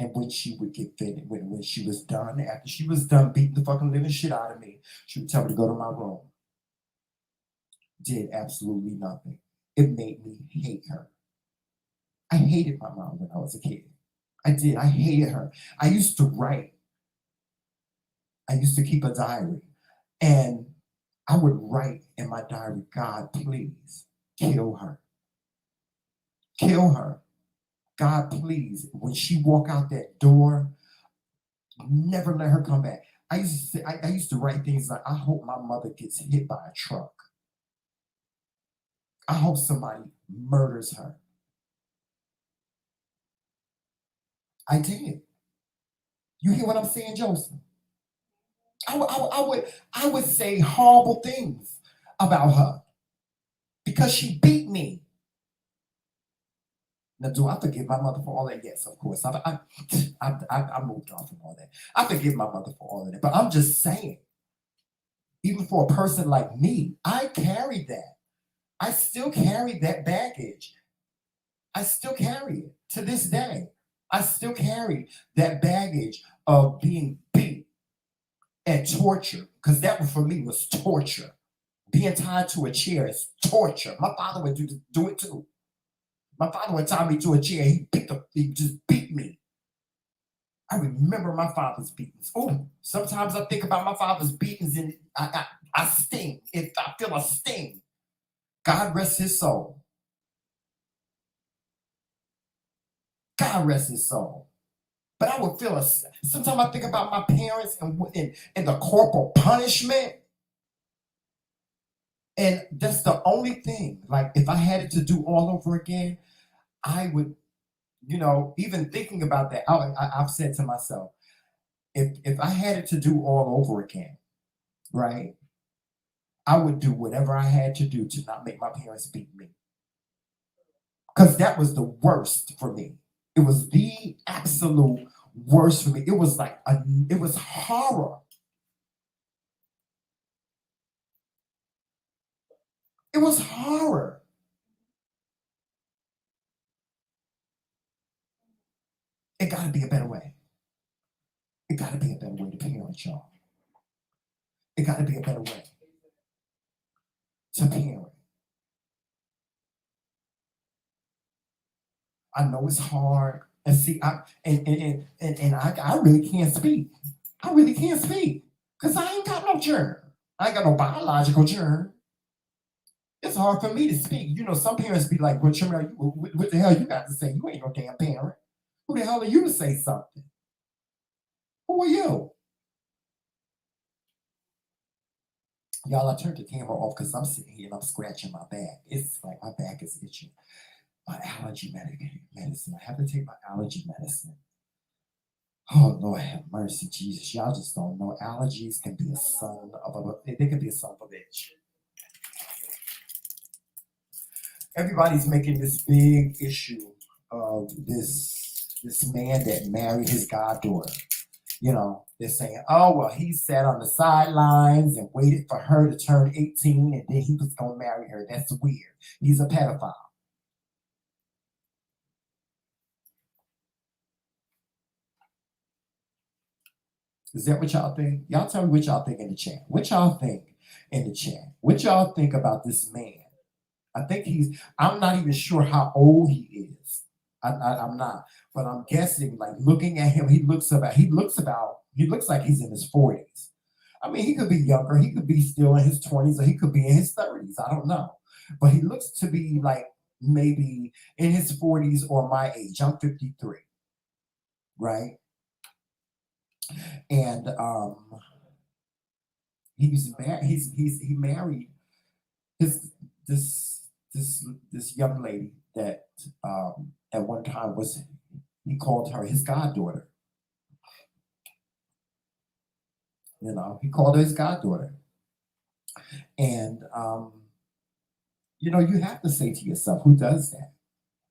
And when she would get finished, when she was done, after she was done beating the fucking living shit out of me, she would tell me to go to my room. Did absolutely nothing. It made me hate her. I hated my mom when I was a kid. I did. I hated her. I used to write. I used to keep a diary. And I would write in my diary, God, please kill her. Kill her. God, please, when she walk out that door, never let her come back. I used to write things like, I hope my mother gets hit by a truck. I hope somebody murders her. I did. You hear what I'm saying, Joseph? I would say horrible things about her because she beat me. Now, do I forgive my mother for all that? Yes, of course. I moved on from all that. I forgive my mother for all of that. But I'm just saying, even for a person like me, I carry that. I still carry that baggage. I still carry it to this day. I still carry that baggage of being beat and torture, because that one for me was torture. Being tied to a chair is torture. My father would do it too. My father would tie me to a chair. He just beat me. I remember my father's beatings. Oh, sometimes I think about my father's beatings and I sting. If I feel a sting, God rest his soul. God rest his soul. But I would feel sometimes I think about my parents and the corporal punishment. And that's the only thing. Like if I had it to do all over again, I would, even thinking about that, I've said to myself, if I had it to do all over again, right, I would do whatever I had to do to not make my parents beat me. Because that was the worst for me. It was the absolute worst for me. It was like, it was horror. It was horror. It got to be a better way. It got to be a better way to parent, y'all. It got to be a better way to parent. I know it's hard, and see, I really can't speak. I really can't speak because I ain't got no germ. I ain't got no biological germ. It's hard for me to speak. Some parents be like, "Well, Shamil, what the hell you got to say? You ain't no damn parent. Who the hell are you to say something? Who are you?" Y'all, I turned the camera off because I'm sitting here and I'm scratching my back. It's like my back is itching. My allergy medicine. I have to take my allergy medicine. Oh, Lord have mercy, Jesus. Y'all just don't know. Allergies can be a son of a, they can be a son of a bitch. Everybody's making this big issue of this man that married his goddaughter. They're saying, oh, well, he sat on the sidelines and waited for her to turn 18 and then he was going to marry her. That's weird. He's a pedophile. Is that what y'all think? Y'all tell me what y'all think in the chat. What y'all think in the chat? What y'all think about this man? I think I'm not even sure how old he is. I'm not, but I'm guessing. Like looking at him, he looks like he's in his 40s. I mean, he could be younger. He could be still in his 20s, or he could be in his 30s. I don't know, but he looks to be like maybe in his 40s or my age. I'm 53, right? And he was married. He married his this young lady that at one time he called her his goddaughter. You know, he called her his goddaughter. And you have to say to yourself, who does that?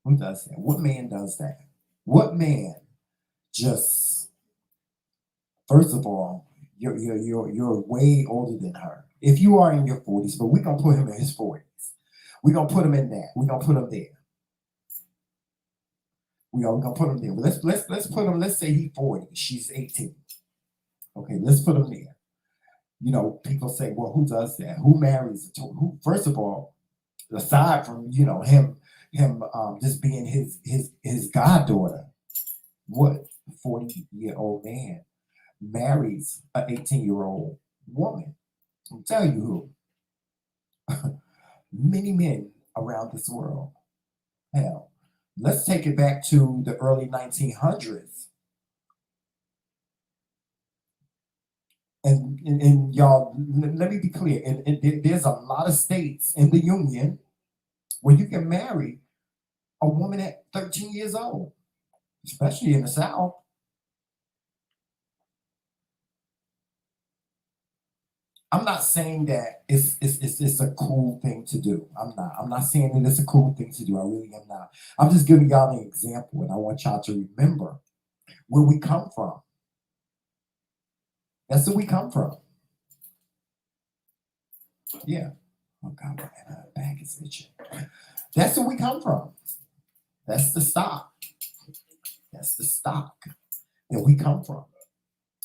Who does that? What man does that? What man just, first of all, you're way older than her. If you are in your 40s, but we're gonna put him in his 40s. We're gonna put him in that. We're gonna put him there. We're gonna put him there. But let's put him, let's say he's 40, she's 18. Okay, let's put him there. You know, people say, well, who does that? Who marries? Who? First of all, aside from him just being his goddaughter, what 40-year-old man marries an 18-year-old woman? I'll tell you who. Many men around this world. Hell, let's take it back to the early 1900s. And y'all, let me be clear. And there's a lot of states in the union where you can marry a woman at 13 years old, especially in the South. I'm not saying that it's a cool thing to do. I'm not saying that it's a cool thing to do. I really am not. I'm just giving y'all an example, and I want y'all to remember where we come from. That's where we come from. Yeah. Oh God, my back is itching. That's where we come from. That's the stock. That's the stock that we come from.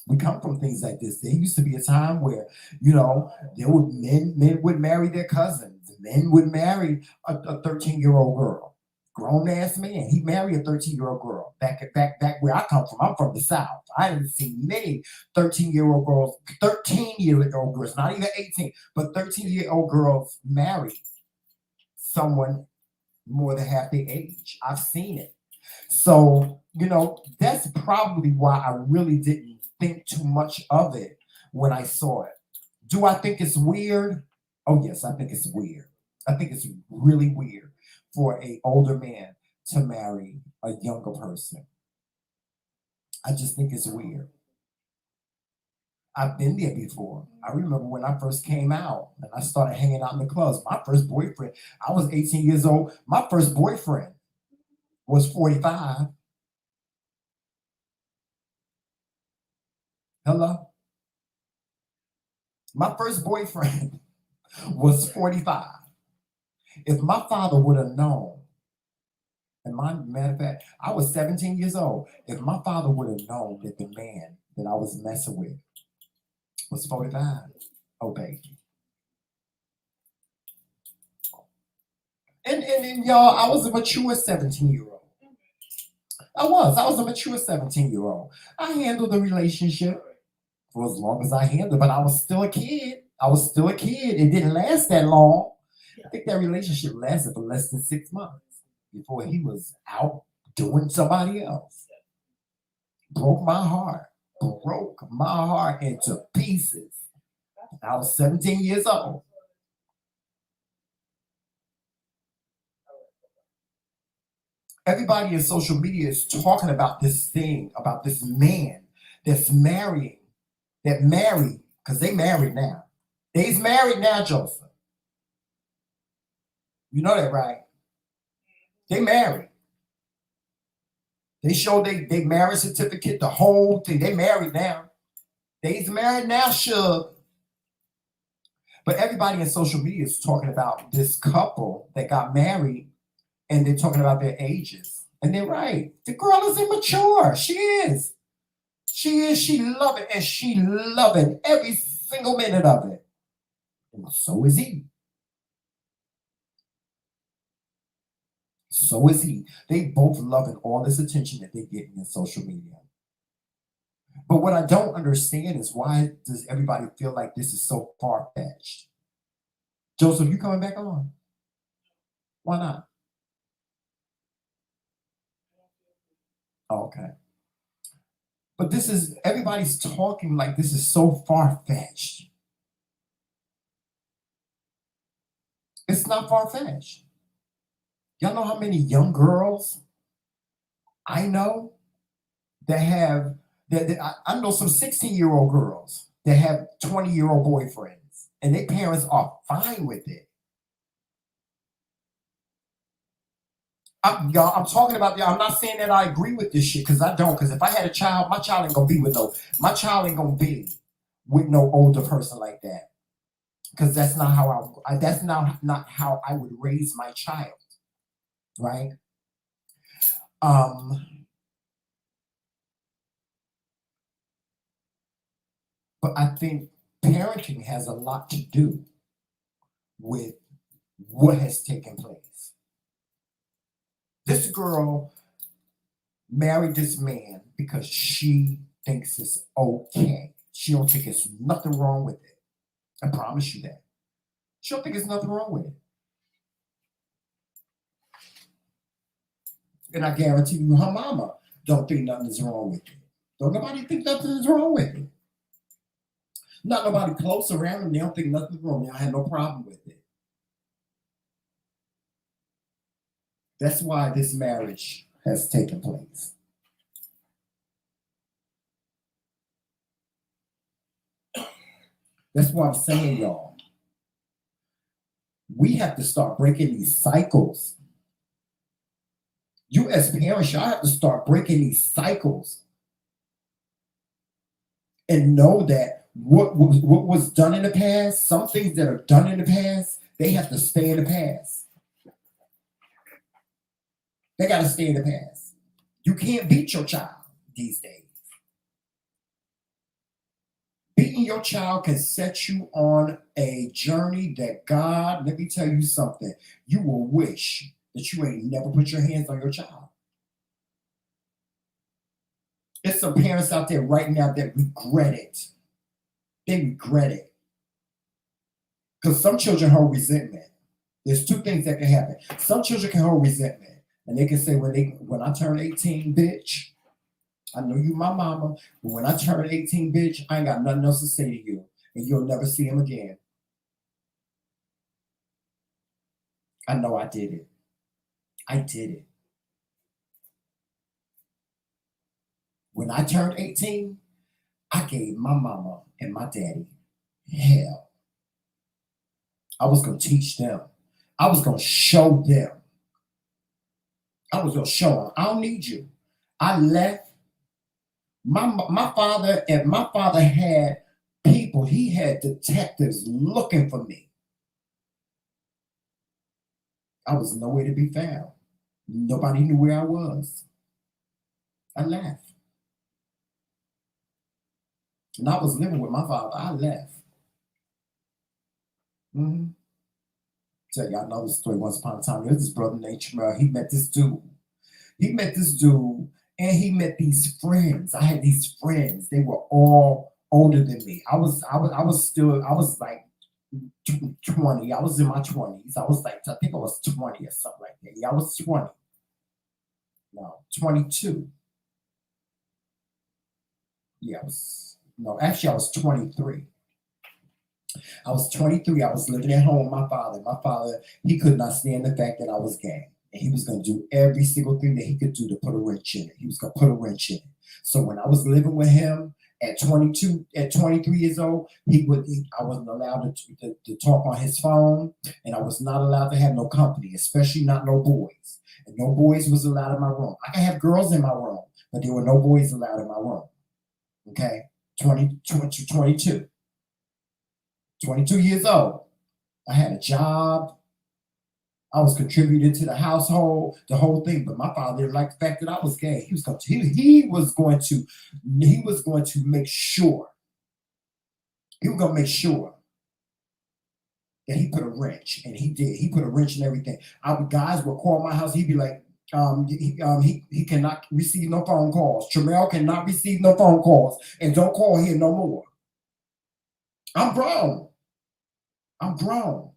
We come from things like this. There used to be a time where, men would marry their cousins. Men would marry a 13-year-old girl. Grown ass man. He married a 13-year-old girl. Back where I come from. I'm from the South. I didn't see many 13-year-old girls, 13-year-old girls, not even 18, but 13-year-old girls marry someone more than half their age. I've seen it. So, that's probably why I really didn't think too much of it when I saw it. Do I think it's weird? Oh yes, I think it's weird. I think it's really weird for an older man to marry a younger person. I just think it's weird. I've been there before. I remember when I first came out and I started hanging out in the clubs. My first boyfriend, I was 18 years old. My first boyfriend was 45. Hello? My first boyfriend was 45. If my father would have known, and matter of fact, I was 17 years old. If my father would have known that the man that I was messing with was 45, oh baby. And y'all, I was a mature 17-year-old. I was a mature 17-year-old. I handled the relationship for as long as I handled, but I was still a kid. It didn't last that long. I think that relationship lasted for less than 6 months before he was out doing somebody else. Broke my heart into pieces. I was 17 years old. Everybody in social media is talking about this thing, about this man that's marrying, because they married now. They's married now, Joseph. You know that, right? They married. They showed they marriage certificate, the whole thing. They married now. They's married now, Suge. But everybody in social media is talking about this couple that got married, and they're talking about their ages. And they're right. The girl is immature. She is. She loving, and she loving every single minute of it. And so is he. So is he. They both loving all this attention that they're getting in social media. But what I don't understand is why does everybody feel like this is so far-fetched? Joseph, you coming back on? Why not? Oh, okay. But this is, everybody's talking like this is so far-fetched. It's not far-fetched. Y'all know how many young girls I know that have, I know some 16-year-old girls that have 20-year-old boyfriends, and their parents are fine with it. I'm talking about, I'm not saying that I agree with this shit, because I don't, because if I had a child, my child ain't gonna be with no older person like that. Because that's not how that's not how I would raise my child. Right? But I think parenting has a lot to do with what has taken place. This girl married this man because she thinks it's okay. She don't think it's nothing wrong with it. I promise you that. She don't think there's nothing wrong with it. And I guarantee you her mama don't think nothing is wrong with it. Don't nobody think nothing is wrong with it. Not nobody close around them, they don't think nothing's wrong. They have no problem with it. That's why this marriage has taken place. That's why I'm saying, y'all, we have to start breaking these cycles. You as parents, y'all have to start breaking these cycles and know that what was done in the past, some things that are done in the past, they have to stay in the past. They got to stay in the past. You can't beat your child these days. Beating your child can set you on a journey that God, let me tell you something, you will wish that you ain't never put your hands on your child. There's some parents out there right now that regret it. They regret it. Because some children hold resentment. There's two things that can happen. Some children can hold resentment. And they can say, when I turn 18, bitch, I know you my mama, but when I turn 18, bitch, I ain't got nothing else to say to you. And you'll never see him again. I know I did it. I did it. When I turned 18, I gave my mama and my daddy hell. I was going to teach them. I was going to show them. I was going to show them, I don't need you. I left. My father had people, he had detectives looking for me. I was nowhere to be found. Nobody knew where I was. I left. And I was living with my father. I left. So y'all know the story. Once upon a time, there was this brother named Tremel. He met this dude. And he met these friends. I had these friends. They were all older than me. I was like 20. I was in my 20s. I think I was 20 or something like that. Yeah, I was 20. No, 22. Yeah, I was 23. I was 23. I was living at home with my father. My father, he could not stand the fact that I was gay. And he was going to do every single thing that he could do to put a wrench in it. He was going to put a wrench in it. So when I was living with him at 23 years old, I wasn't allowed to talk on his phone, and I was not allowed to have no company, especially not no boys. And no boys was allowed in my room. I can have girls in my room, but there were no boys allowed in my room. Okay? 22 years old. I had a job. I was contributing to the household, the whole thing. But my father didn't like the fact that I was gay. He was going to make sure. He was going to make sure And he put a wrench, and he did. He put a wrench in everything. Guys would call my house. He'd be like, he cannot receive no phone calls. Tramel cannot receive no phone calls, and don't call here no more. I'm grown. I'm grown.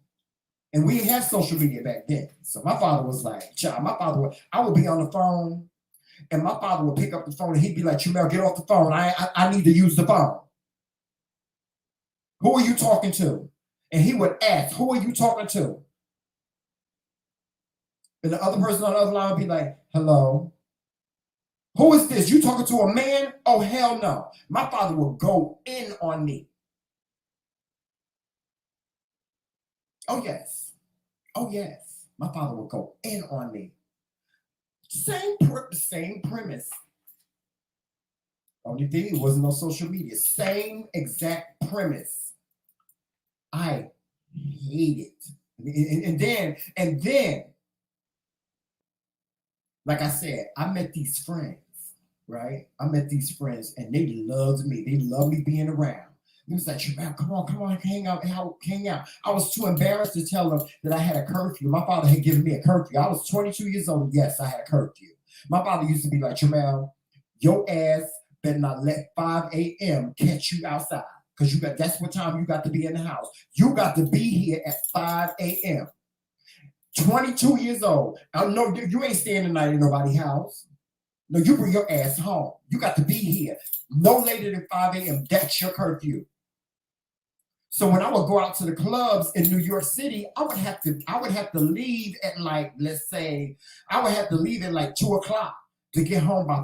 And we didn't have social media back then. So my father was like, child, I would be on the phone, and my father would pick up the phone, and he'd be like, Tramel, get off the phone. I need to use the phone. Who are you talking to? And he would ask, who are you talking to? And the other person on the other line would be like, hello? Who is this? You talking to a man? Oh, hell no. My father would go in on me. Oh, yes. Oh, yes. My father would go in on me. Same premise. Only thing, it wasn't no social media. Same exact premise. I hate it. And then, like I said, I met these friends, right? I met these friends, and they loved me. They loved me being around. He was like, come on, hang out. I was too embarrassed to tell them that I had a curfew. My father had given me a curfew. I was 22 years old. Yes, I had a curfew. My father used to be like, Tramel, your ass better not let 5 a.m. catch you outside. Because that's what time you got to be in the house. You got to be here at 5 a.m. 22 years old. I know you ain't staying the night in nobody's house. No, you bring your ass home. You got to be here no later than 5 a.m. That's your curfew. So when I would go out to the clubs in New York City, I would have to leave at like, let's say, I would have to leave at like 2 o'clock to get home by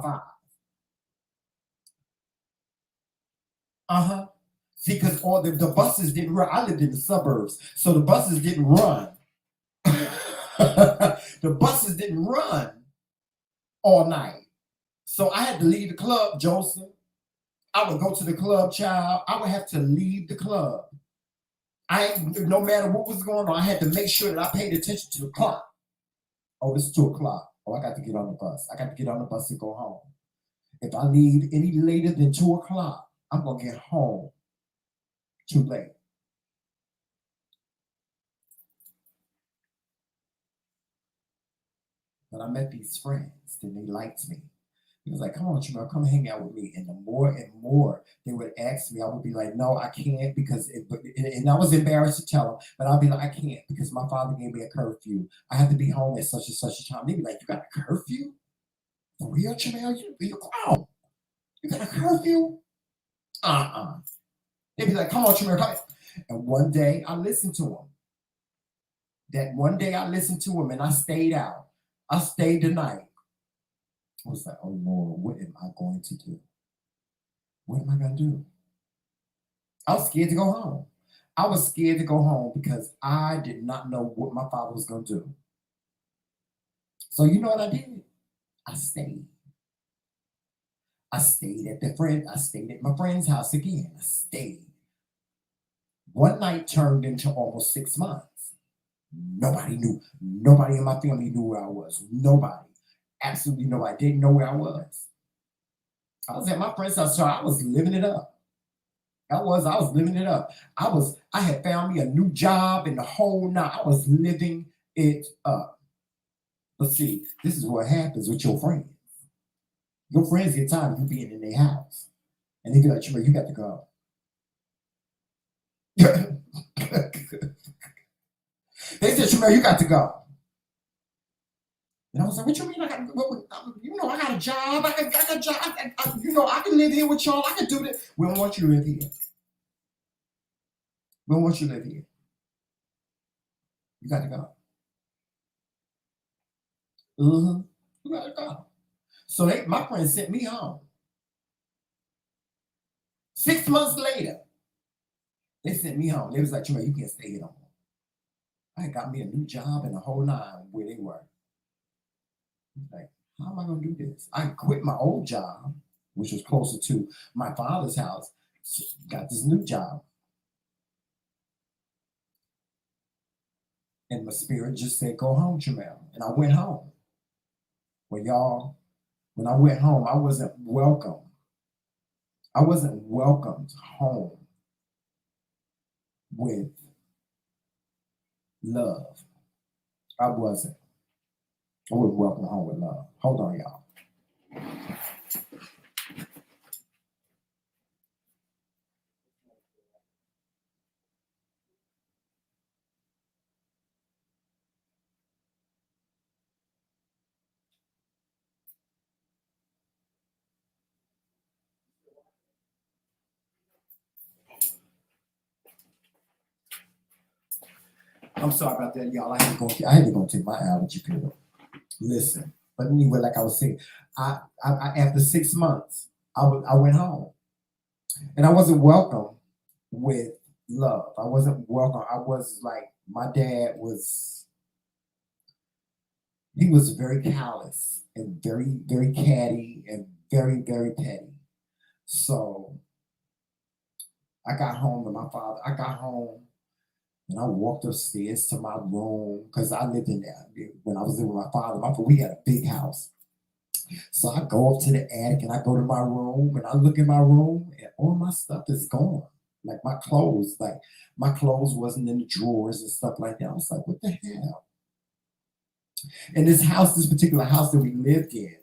5. See, because all the buses didn't run. I lived in the suburbs, so the buses didn't run. The buses didn't run all night. So I had to leave the club, Joseph. I would go to the club, child. I would have to leave the club. No matter what was going on, I had to make sure that I paid attention to the clock. Oh, it's 2 o'clock. Oh, I got to get on the bus. I got to get on the bus and go home. If I leave any later than 2 o'clock, I'm going to get home too late. But I met these friends, and they liked me. He was like, come on, Tramel, come hang out with me. And the more and more they would ask me, I would be like, no, I can't, because and I was embarrassed to tell them, but I'd be like, I can't, because my father gave me a curfew. I have to be home at such and such a time. They'd be like, you got a curfew? For real, Tramel? You got a curfew? They'd be like, come on, Tramel, come. And one day I listened to him. And I stayed out. I stayed the night. I was like, oh Lord, what am I going to do? What am I going to do? I was scared to go home. I was scared to go home because I did not know what my father was going to do. So you know what I did? I stayed. I stayed at my friend's house again. I stayed. One night turned into almost 6 months. Nobody knew. Nobody in my family knew where I was. Nobody. Absolutely nobody. Didn't know where I was. I was at my friend's house, so I was living it up. I was living it up. I had found me a new job and the whole night. I was living it up. But see, this is what happens with your friends. Your friends get tired of you being in their house. And they be like, Tramel, you got to go. They said, Tramel, you got to go. And I was like, what you mean? I got a job. I got a job. I can live here with y'all. I can do this. We don't want you to live here. We don't want you to live here. You got to go. You got to go. So my friend sent me home. 6 months later, they sent me home. They was like, Tramel, you can't stay here no more. I got me a new job and the whole nine where they were. Like, how am I going to do this? I quit my old job, which was closer to my father's house, got this new job. And my spirit just said, go home, Tramel. And I went home. Well, y'all, when I went home, I wasn't welcome. I wasn't welcomed home with love. I wasn't. I wasn't welcome home with love. Hold on, y'all. I'm sorry about that, y'all. I had to go take my allergy pill. Listen, but anyway, like I was saying, I after 6 months, I went home, and I wasn't welcome with love. I wasn't welcome. I was like, my dad was. He was very callous and very, very catty and very, very petty. So I got home and my father. I got home and I walked upstairs to my room because I lived in there when I was living with my father. We had a big house. So I go up to the attic and I go to my room and I look in my room and all my stuff is gone. Like my clothes wasn't in the drawers and stuff like that. I was like, what the hell? And this particular house that we lived in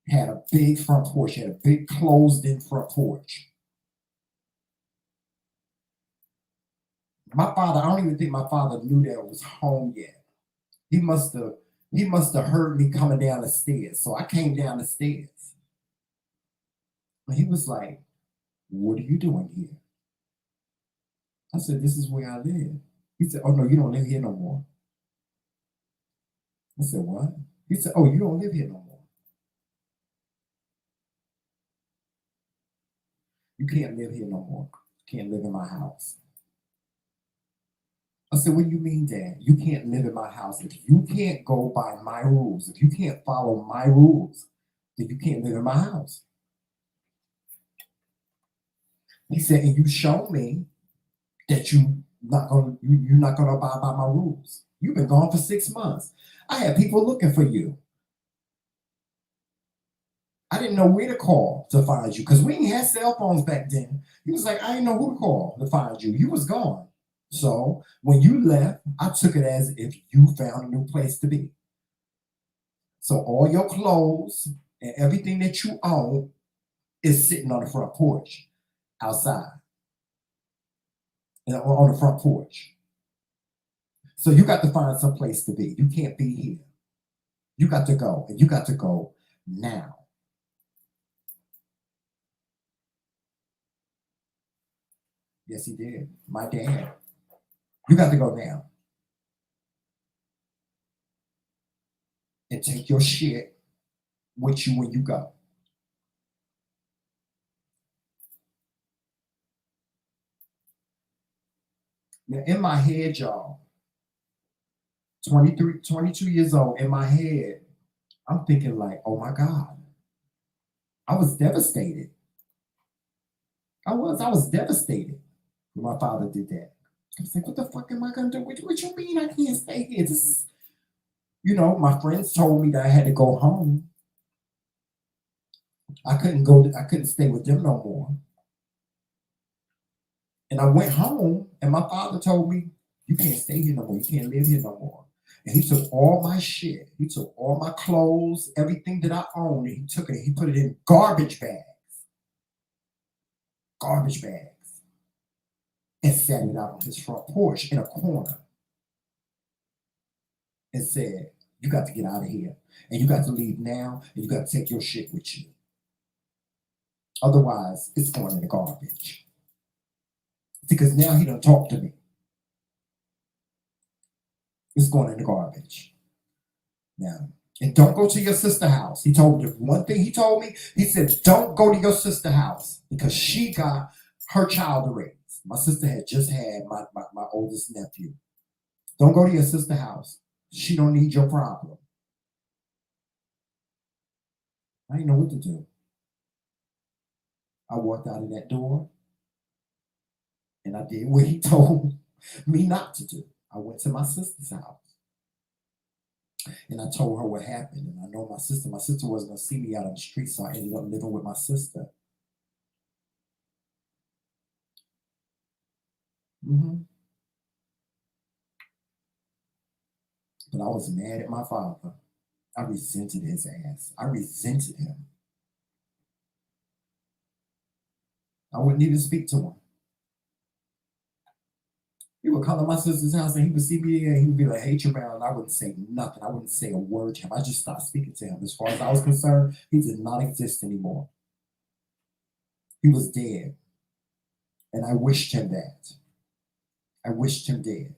had a big front porch, had a big closed in front porch. My father, I don't even think my father knew that I was home yet. He must have heard me coming down the stairs. So I came down the stairs. And he was like, what are you doing here? I said, this is where I live. He said, oh no, you don't live here no more. I said, what? He said, oh, you don't live here no more. You can't live here no more. You can't live in my house. I said, what do you mean, Dad? You can't live in my house. If you can't go by my rules, if you can't follow my rules, then you can't live in my house. He said, and you show me that you're not gonna abide by my rules. You've been gone for 6 months. I had people looking for you. I didn't know where to call to find you because we didn't have cell phones back then. He was like, I didn't know who to call to find you. You was gone. So when you left, I took it as if you found a new place to be. So all your clothes and everything that you own is sitting on the front porch, outside, on the front porch. So you got to find some place to be. You can't be here. You got to go, and you got to go now. Yes, he did. My dad. You got to go now. And take your shit with you when you go. Now, in my head, y'all, 23, 22 years old, in my head, I'm thinking like, oh my God. I was devastated. I was devastated when my father did that. I was like, what the fuck am I gonna do? What you mean I can't stay here? This is, my friends told me that I had to go home. I couldn't stay with them no more. And I went home and my father told me, you can't stay here no more. You can't live here no more. And he took all my shit. He took all my clothes, everything that I owned, and he took it and he put it in garbage bags. Garbage bags. And set it out on his front porch in a corner. And said, you got to get out of here. And you got to leave now. And you got to take your shit with you. Otherwise, it's going in the garbage. Because now he don't talk to me. It's going in the garbage. Now, and don't go to your sister's house. He told me the one thing he told me, he said, don't go to your sister's house because she got her child to raise. My sister had just had my oldest nephew. Don't go to your sister's house. She don't need your problem. I didn't know what to do. I walked out of that door and I did what he told me not to do. I went to my sister's house. And I told her what happened. And I know my sister wasn't going to see me out on the street, so I ended up living with my sister. Mm-hmm. But I was mad at my father. I resented his ass. I resented him. I wouldn't even speak to him. He would come to my sister's house and he would see me there and he would be like, hey, Jamel, and I wouldn't say nothing. I wouldn't say a word to him. I just stopped speaking to him. As far as I was concerned, he did not exist anymore. He was dead. And I wished him that. I wished him dead.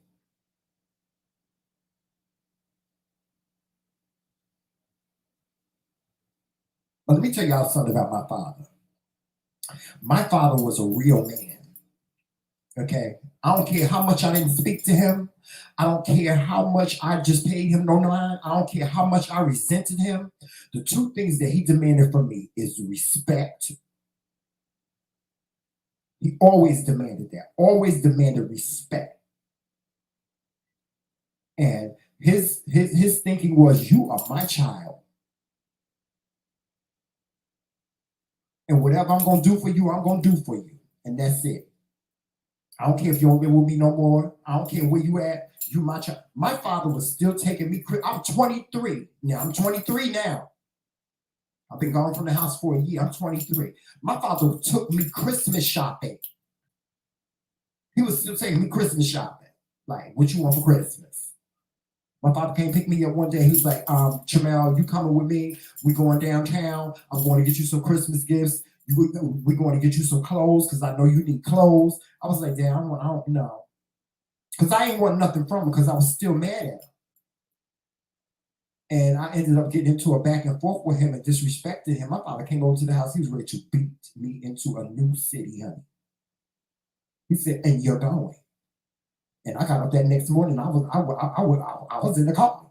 But let me tell y'all something about my father. My father was a real man. Okay? I don't care how much I didn't speak to him. I don't care how much I just paid him no mind. I don't care how much I resented him. The two things that he demanded from me is respect. He always demanded that. Always demanded respect. And his thinking was, you are my child. And whatever I'm going to do for you, I'm going to do for you. And that's it. I don't care if you don't live with me no more. I don't care where you at. You my child. My father was still taking me. I'm 23. Now, I'm 23 now. I've been gone from the house for a year. I'm 23. My father took me Christmas shopping. He was still taking me Christmas shopping. Like, what you want for Christmas? My father came pick me up one day. He was like, Jamel, you coming with me? We going downtown. I'm going to get you some Christmas gifts. We're going to get you some clothes because I know you need clothes. I was like, damn, I don't know. Because I ain't want nothing from him because I was still mad at him. And I ended up getting into a back and forth with him and disrespected him. My father came over to the house. He was ready to beat me into a new city, honey. He said, and you're going. And I got up that next morning. I was in the car.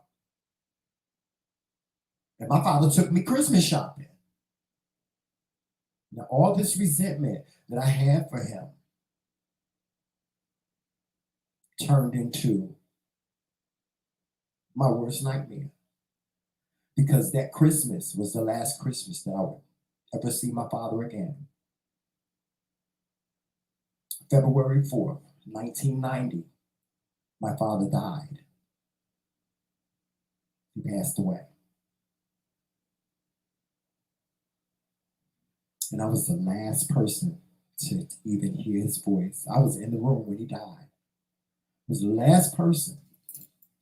And my father took me Christmas shopping. Now, all this resentment that I had for him turned into my worst nightmare. Because that Christmas was the last Christmas that I would ever see my father again. February 4th, 1990, my father died. He passed away. And I was the last person to even hear his voice. I was in the room when he died. I was the last person.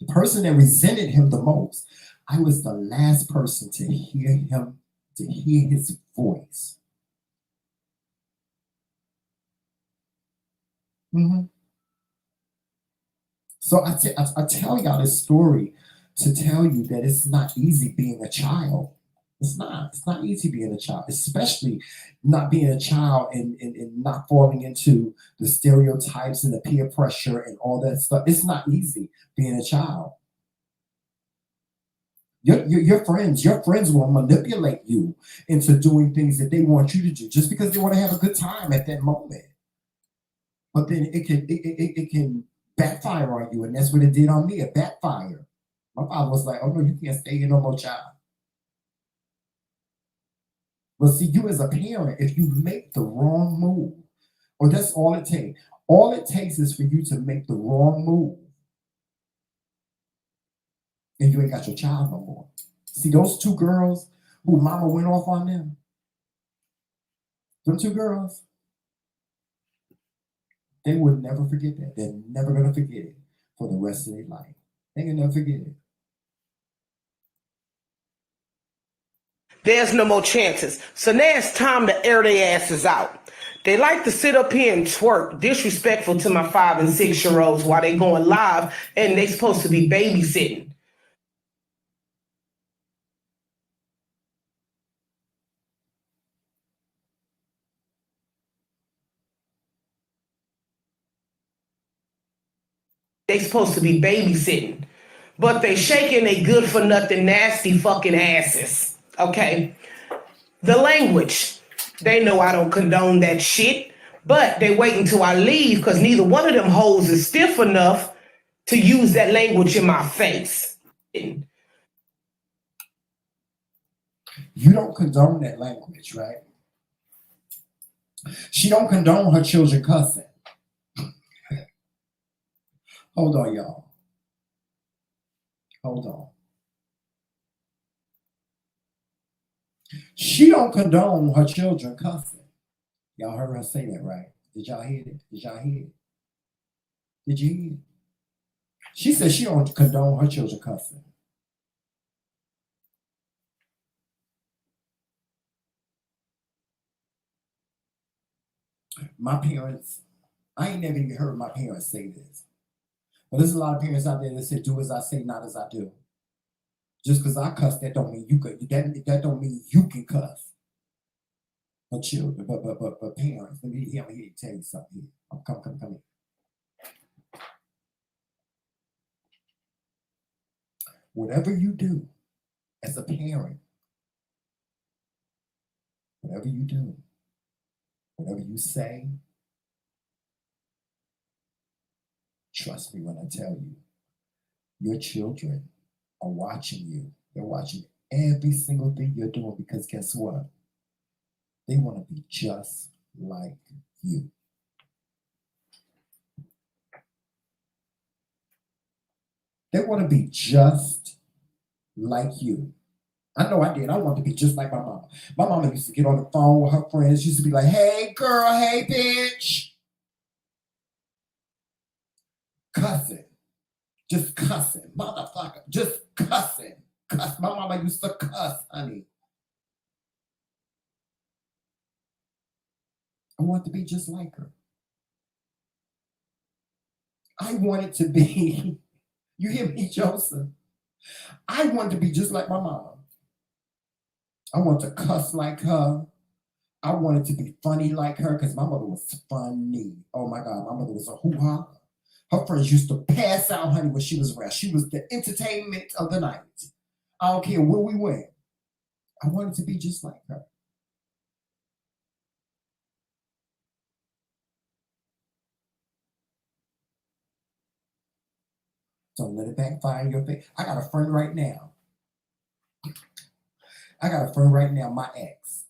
The person that resented him the most. I was the last person to hear him, to hear his voice. Mm-hmm. So I tell y'all this story to tell you that it's not easy being a child. It's not easy being a child, especially not being a child and not falling into the stereotypes and the peer pressure and all that stuff. It's not easy being a child. Your friends will manipulate you into doing things that they want you to do just because they want to have a good time at that moment. But then it can backfire on you, and that's what it did on me. It backfired. My father was like, "Oh no, you can't stay here no more, child." Well, see, you as a parent, if you make the wrong move, or that's all it takes. All it takes is for you to make the wrong move, and you ain't got your child no more. See, those two girls who mama went off on them, two girls, they would never forget that. They're never going to forget it for the rest of their life. They can never forget it. There's no more chances. So now it's time to air their asses out. They like to sit up here and twerk, disrespectful to my 5 and 6 year olds while they going live and they supposed to be babysitting. They supposed to be babysitting. But they shaking they good for nothing nasty fucking asses. Okay? The language. They know I don't condone that shit, but they wait until I leave because neither one of them hoes is stiff enough to use that language in my face. You don't condone that language, right? She don't condone her children cussing. Hold on, y'all. Hold on. She don't condone her children cussing. Y'all heard her say that, right? Did y'all hear it? Did y'all hear it? Did you hear it? She said she don't condone her children cussing. My parents, I ain't never even heard my parents say this. But there's a lot of parents out there that say, do as I say, not as I do. Just because I cuss, that don't mean you could. That don't mean you can cuss. But children, but parents. Let me here to tell you something. Here, come here. Whatever you do as a parent, whatever you do, whatever you say, trust me when I tell you, your children are watching you. They're watching every single thing you're doing because guess what? They want to be just like you. They want to be just like you. I know I did. I wanted to be just like my mama. My mama used to get on the phone with her friends. She used to be like, hey, girl, hey, bitch. Cussing. Just cussing. Motherfucker. Just cussing. Cuss. My mama used to cuss, honey. I want to be just like her. I wanted to be, you hear me, Joseph? I wanted to be just like my mama. I want to cuss like her. I wanted to be funny like her because my mother was funny. Oh my God, my mother was a hoo-ha. Her friends used to pass out, honey, when she was around. She was the entertainment of the night. I don't care where we went. I wanted to be just like her. Don't let it backfire in your face. I got a friend right now. My ex.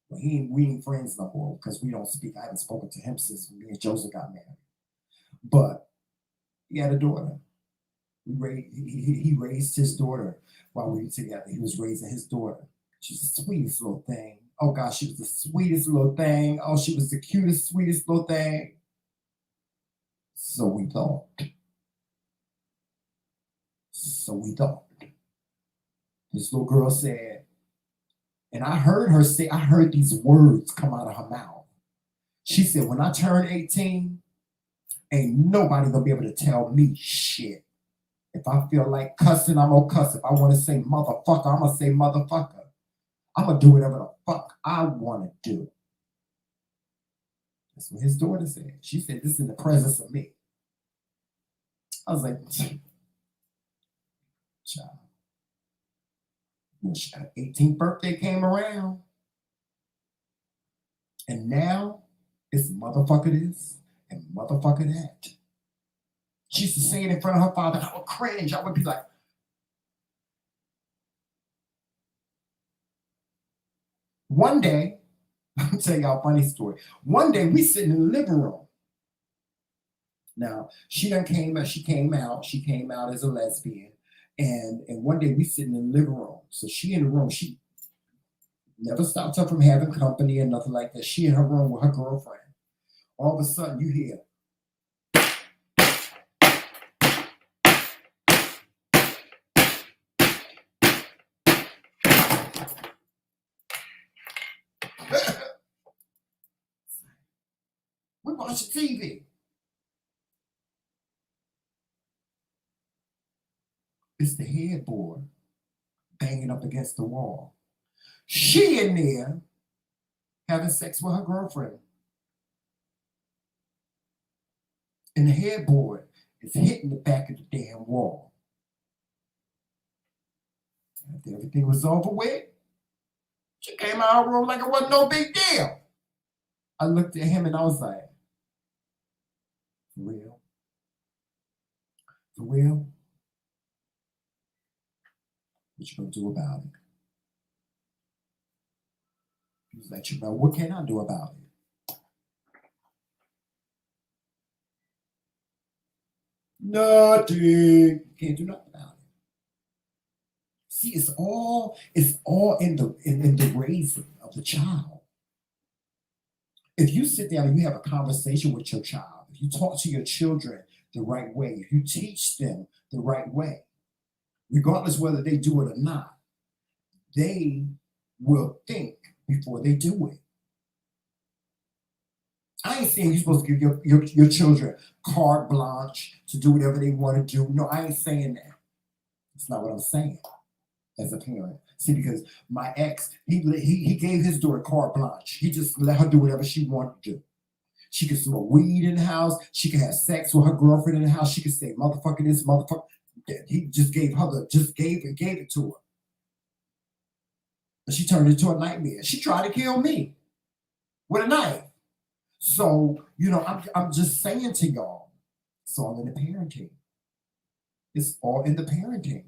Well, we ain't friends no more because we don't speak. I haven't spoken to him since me and Joseph got married. But he had a daughter. He raised his daughter while we were together. He was raising his daughter. She's the sweetest little thing. Oh gosh, she was the sweetest little thing. Oh, she was the cutest, sweetest little thing. So we thought. This little girl said, and I heard these words come out of her mouth. She said, when I turn 18, ain't nobody gonna be able to tell me shit. If I feel like cussing, I'm gonna cuss. If I wanna say motherfucker, I'm gonna say motherfucker. I'm gonna do whatever the fuck I wanna do. That's what his daughter said. She said, this in the presence of me. I was like, child. When her 18th birthday came around, and now it's motherfucker this and motherfucker that. She used to say it in front of her father. I would cringe. I would be like, one day, I'll tell y'all a funny story. One day we sitting in the living room. Now, she came out as a lesbian. And one day we sitting in the living room. So she in the room, she never stopped her from having company or nothing like that. She in her room with her girlfriend. All of a sudden you hear, we're watching TV. It's the headboard banging up against the wall. She in there having sex with her girlfriend. And the headboard is hitting the back of the damn wall. After everything was over with, she came out of her room like it wasn't no big deal. I looked at him and I was like, for real? For real? What you gonna do about it? He was like, what can I do about it? Nothing. You can't do nothing about it. See, it's all in the raising of the child. If you sit down and you have a conversation with your child, if you talk to your children the right way, if you teach them the right way, regardless whether they do it or not, they will think before they do it. I ain't saying you're supposed to give your children carte blanche to do whatever they want to do. No, I ain't saying that. That's not what I'm saying as a parent. See, because my ex, he gave his daughter carte blanche. He just let her do whatever she wanted to do. She could smoke weed in the house. She could have sex with her girlfriend in the house. She could say motherfucker this, motherfucker. He just gave it to her. And she turned it into a nightmare. She tried to kill me with a knife. So, I'm just saying to y'all, it's all in the parenting. It's all in the parenting.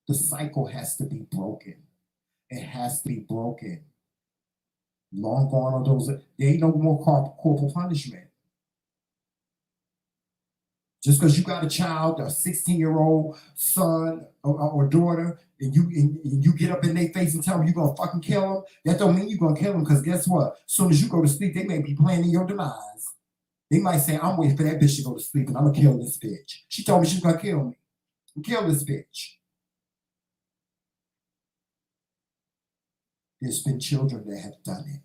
The cycle has to be broken. It has to be broken. Long gone are those. There ain't no more corporal punishment. Just because you got a child, a 16-year-old son or daughter, and you get up in their face and tell them you're going to fucking kill them, that don't mean you're going to kill them, because guess what? As soon as you go to sleep, they may be planning your demise. They might say, I'm waiting for that bitch to go to sleep and I'm going to kill this bitch. She told me she's going to kill me. Kill this bitch. There's been children that have done it.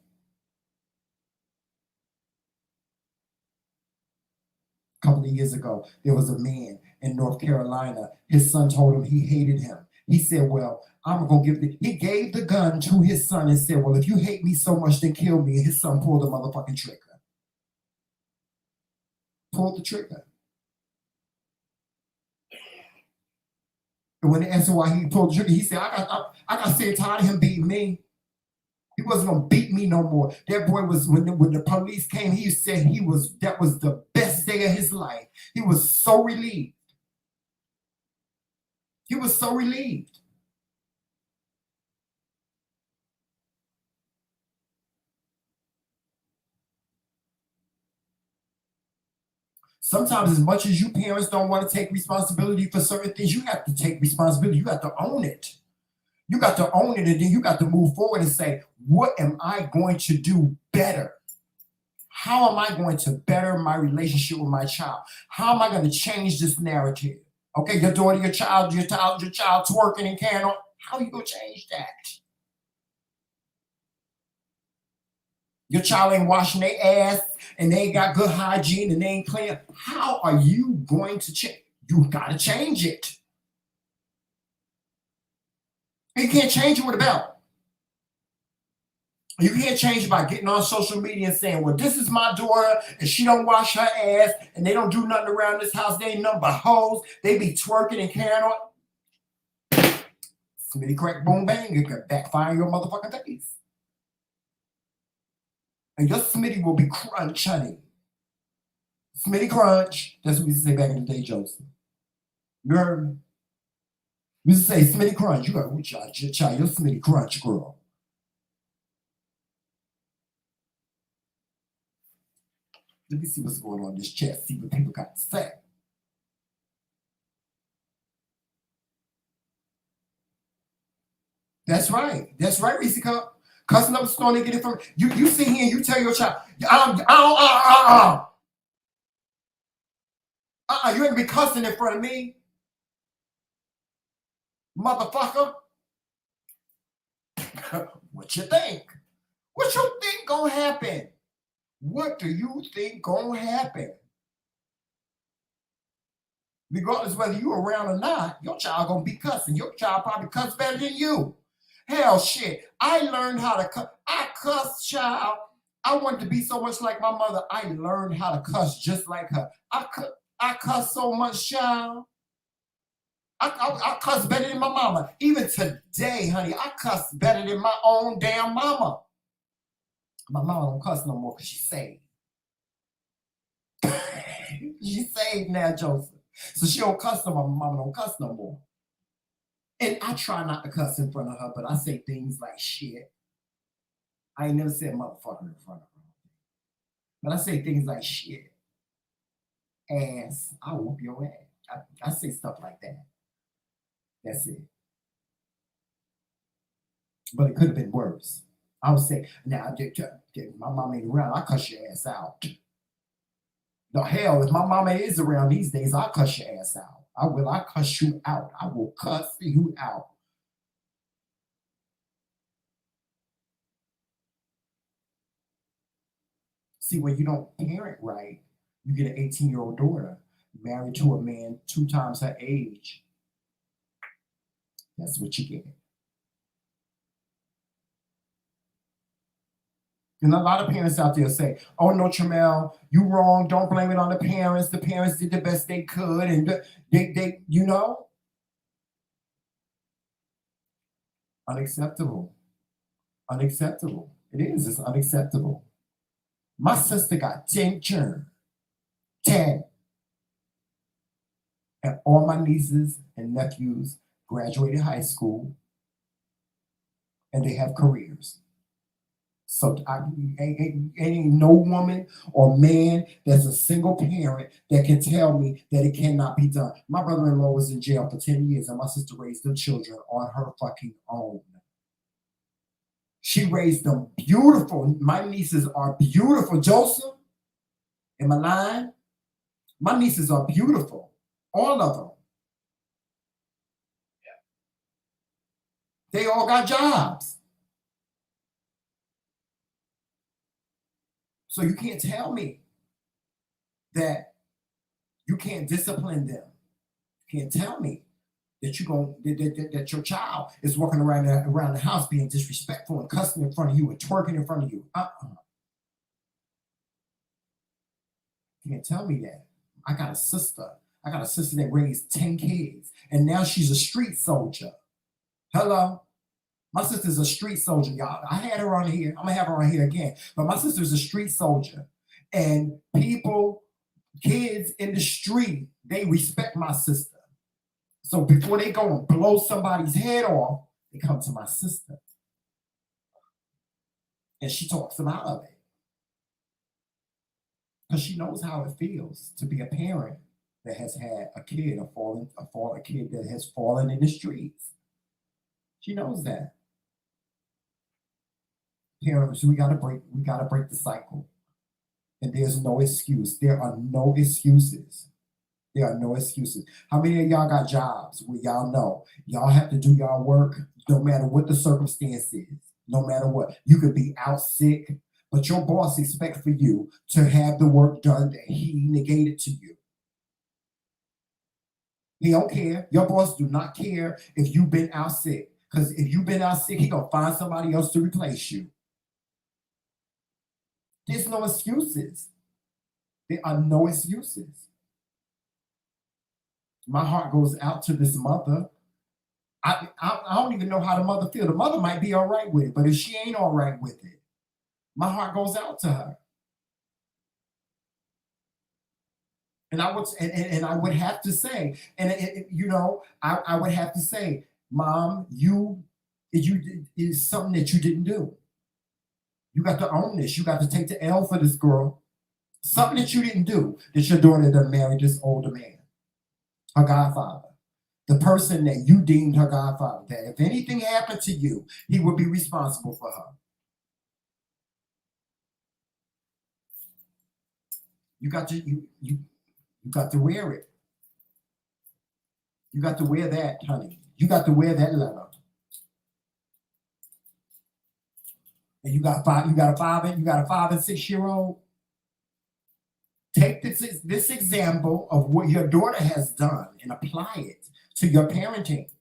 A couple of years ago, there was a man in North Carolina. His son told him he hated him. He said, well, I'm going to give he gave the gun to his son and said, well, if you hate me so much, then kill me. And his son pulled the motherfucking trigger. Pulled the trigger. And when they asked him why he pulled the trigger, he said, I got sick tired of him beating me. He wasn't gonna beat me no more. That boy was, when the police came, he said that was the best day of his life. He was so relieved. He was so relieved. Sometimes, as much as you parents don't want to take responsibility for certain things, you have to take responsibility. You have to own it. You got to own it, and then you got to move forward and say, what am I going to do better? How am I going to better my relationship with my child? How am I going to change this narrative? Okay, your daughter, your child twerking and carrying on. How are you going to change that? Your child ain't washing their ass and they ain't got good hygiene and they ain't clean. How are you going to change? You got to change it. You can't change it with a belt. You can't change it by getting on social media and saying, well, this is my daughter and she don't wash her ass and they don't do nothing around this house. They ain't nothing but hoes. They be twerking and carrying on. Smitty crack boom bang, it could backfire in your motherfucking face. And your Smitty will be crunch, honey. Smitty crunch. That's what we used to say back in the day, Joseph. You heard me? We used to say Smitty crunch. You got your child, your Smitty crunch, girl. Let me see what's going on in this chat, see what people got to say. That's right. That's right, Reese Cup. Cussing up the store and get it from you sit here and you tell your child, you ain't gonna be cussing in front of me, motherfucker. What you think? What you think gonna happen? What do you think gonna happen? Regardless whether you around or not, your child gonna be cussing. Your child probably cuss better than you. Hell, shit. I learned how to cuss. I cuss, child. I wanted to be so much like my mother. I learned how to cuss just like her. I cuss so much, child. I cuss better than my mama. Even today, honey, I cuss better than my own damn mama. My mama don't cuss no more because she's saved. She's saved now, Joseph. So she don't cuss no more. My mama don't cuss no more. And I try not to cuss in front of her, but I say things like shit. I ain't never said motherfucker in front of her. But I say things like shit, ass, I'll whoop your ass. I say stuff like that. That's it. But it could have been worse. I would say, now, my mom ain't around, I'll cuss your ass out. The hell, if my mama is around these days, I'll cuss your ass out. I cuss you out. I will cuss you out. See, when you don't parent right, you get an 18-year-old daughter married to a man 2 times her age. That's what you get. And a lot of parents out there say, oh, no, Tramel, you wrong. Don't blame it on the parents. The parents did the best they could. And they you know, unacceptable. Unacceptable. It is. It's unacceptable. My sister got 10 children. 10. And all my nieces and nephews graduated high school. And they have careers. So ain't no woman or man that's a single parent that can tell me that it cannot be done. My brother-in-law was in jail for 10 years and my sister raised them children on her fucking own. She raised them beautiful. My nieces are beautiful. Joseph, am I lying? My nieces are beautiful. All of them. They all got jobs. So you can't tell me that you can't discipline them. You can't tell me that that your child is walking around the house being disrespectful and cussing in front of you and twerking in front of you. You can't tell me that. I got a sister that raised 10 kids, and now she's a street soldier. Hello? My sister's a street soldier, y'all. I had her on here. I'm going to have her on here again. But my sister's a street soldier. And kids in the street, they respect my sister. So before they go and blow somebody's head off, they come to my sister. And she talks them out of it. Because she knows how it feels to be a parent that has had a kid, a kid that has fallen in the streets. She knows that. Parents, we gotta break the cycle. And there's no excuse. There are no excuses. There are no excuses. How many of y'all got jobs where y'all know y'all have to do y'all work no matter what the circumstance is, no matter what? You could be out sick, but your boss expects for you to have the work done that he negated to you. He don't care. Your boss do not care if you've been out sick. Because if you've been out sick, he gonna find somebody else to replace you. There's no excuses. There are no excuses. My heart goes out to this mother. I don't even know how the mother feels. The mother might be all right with it, but if she ain't all right with it, my heart goes out to her. And I would have to say, I would have to say, Mom, it's something that you didn't do. You got to own this. You got to take the L for this girl. Something that you didn't do that your daughter done married this older man, her godfather. The person that you deemed her godfather, that if anything happened to you, he would be responsible for her. You got to wear it. You got to wear that, honey. You got to wear that leather. And you got a 5 and 6 year old. Take this example of what your daughter has done and apply it to your parenting.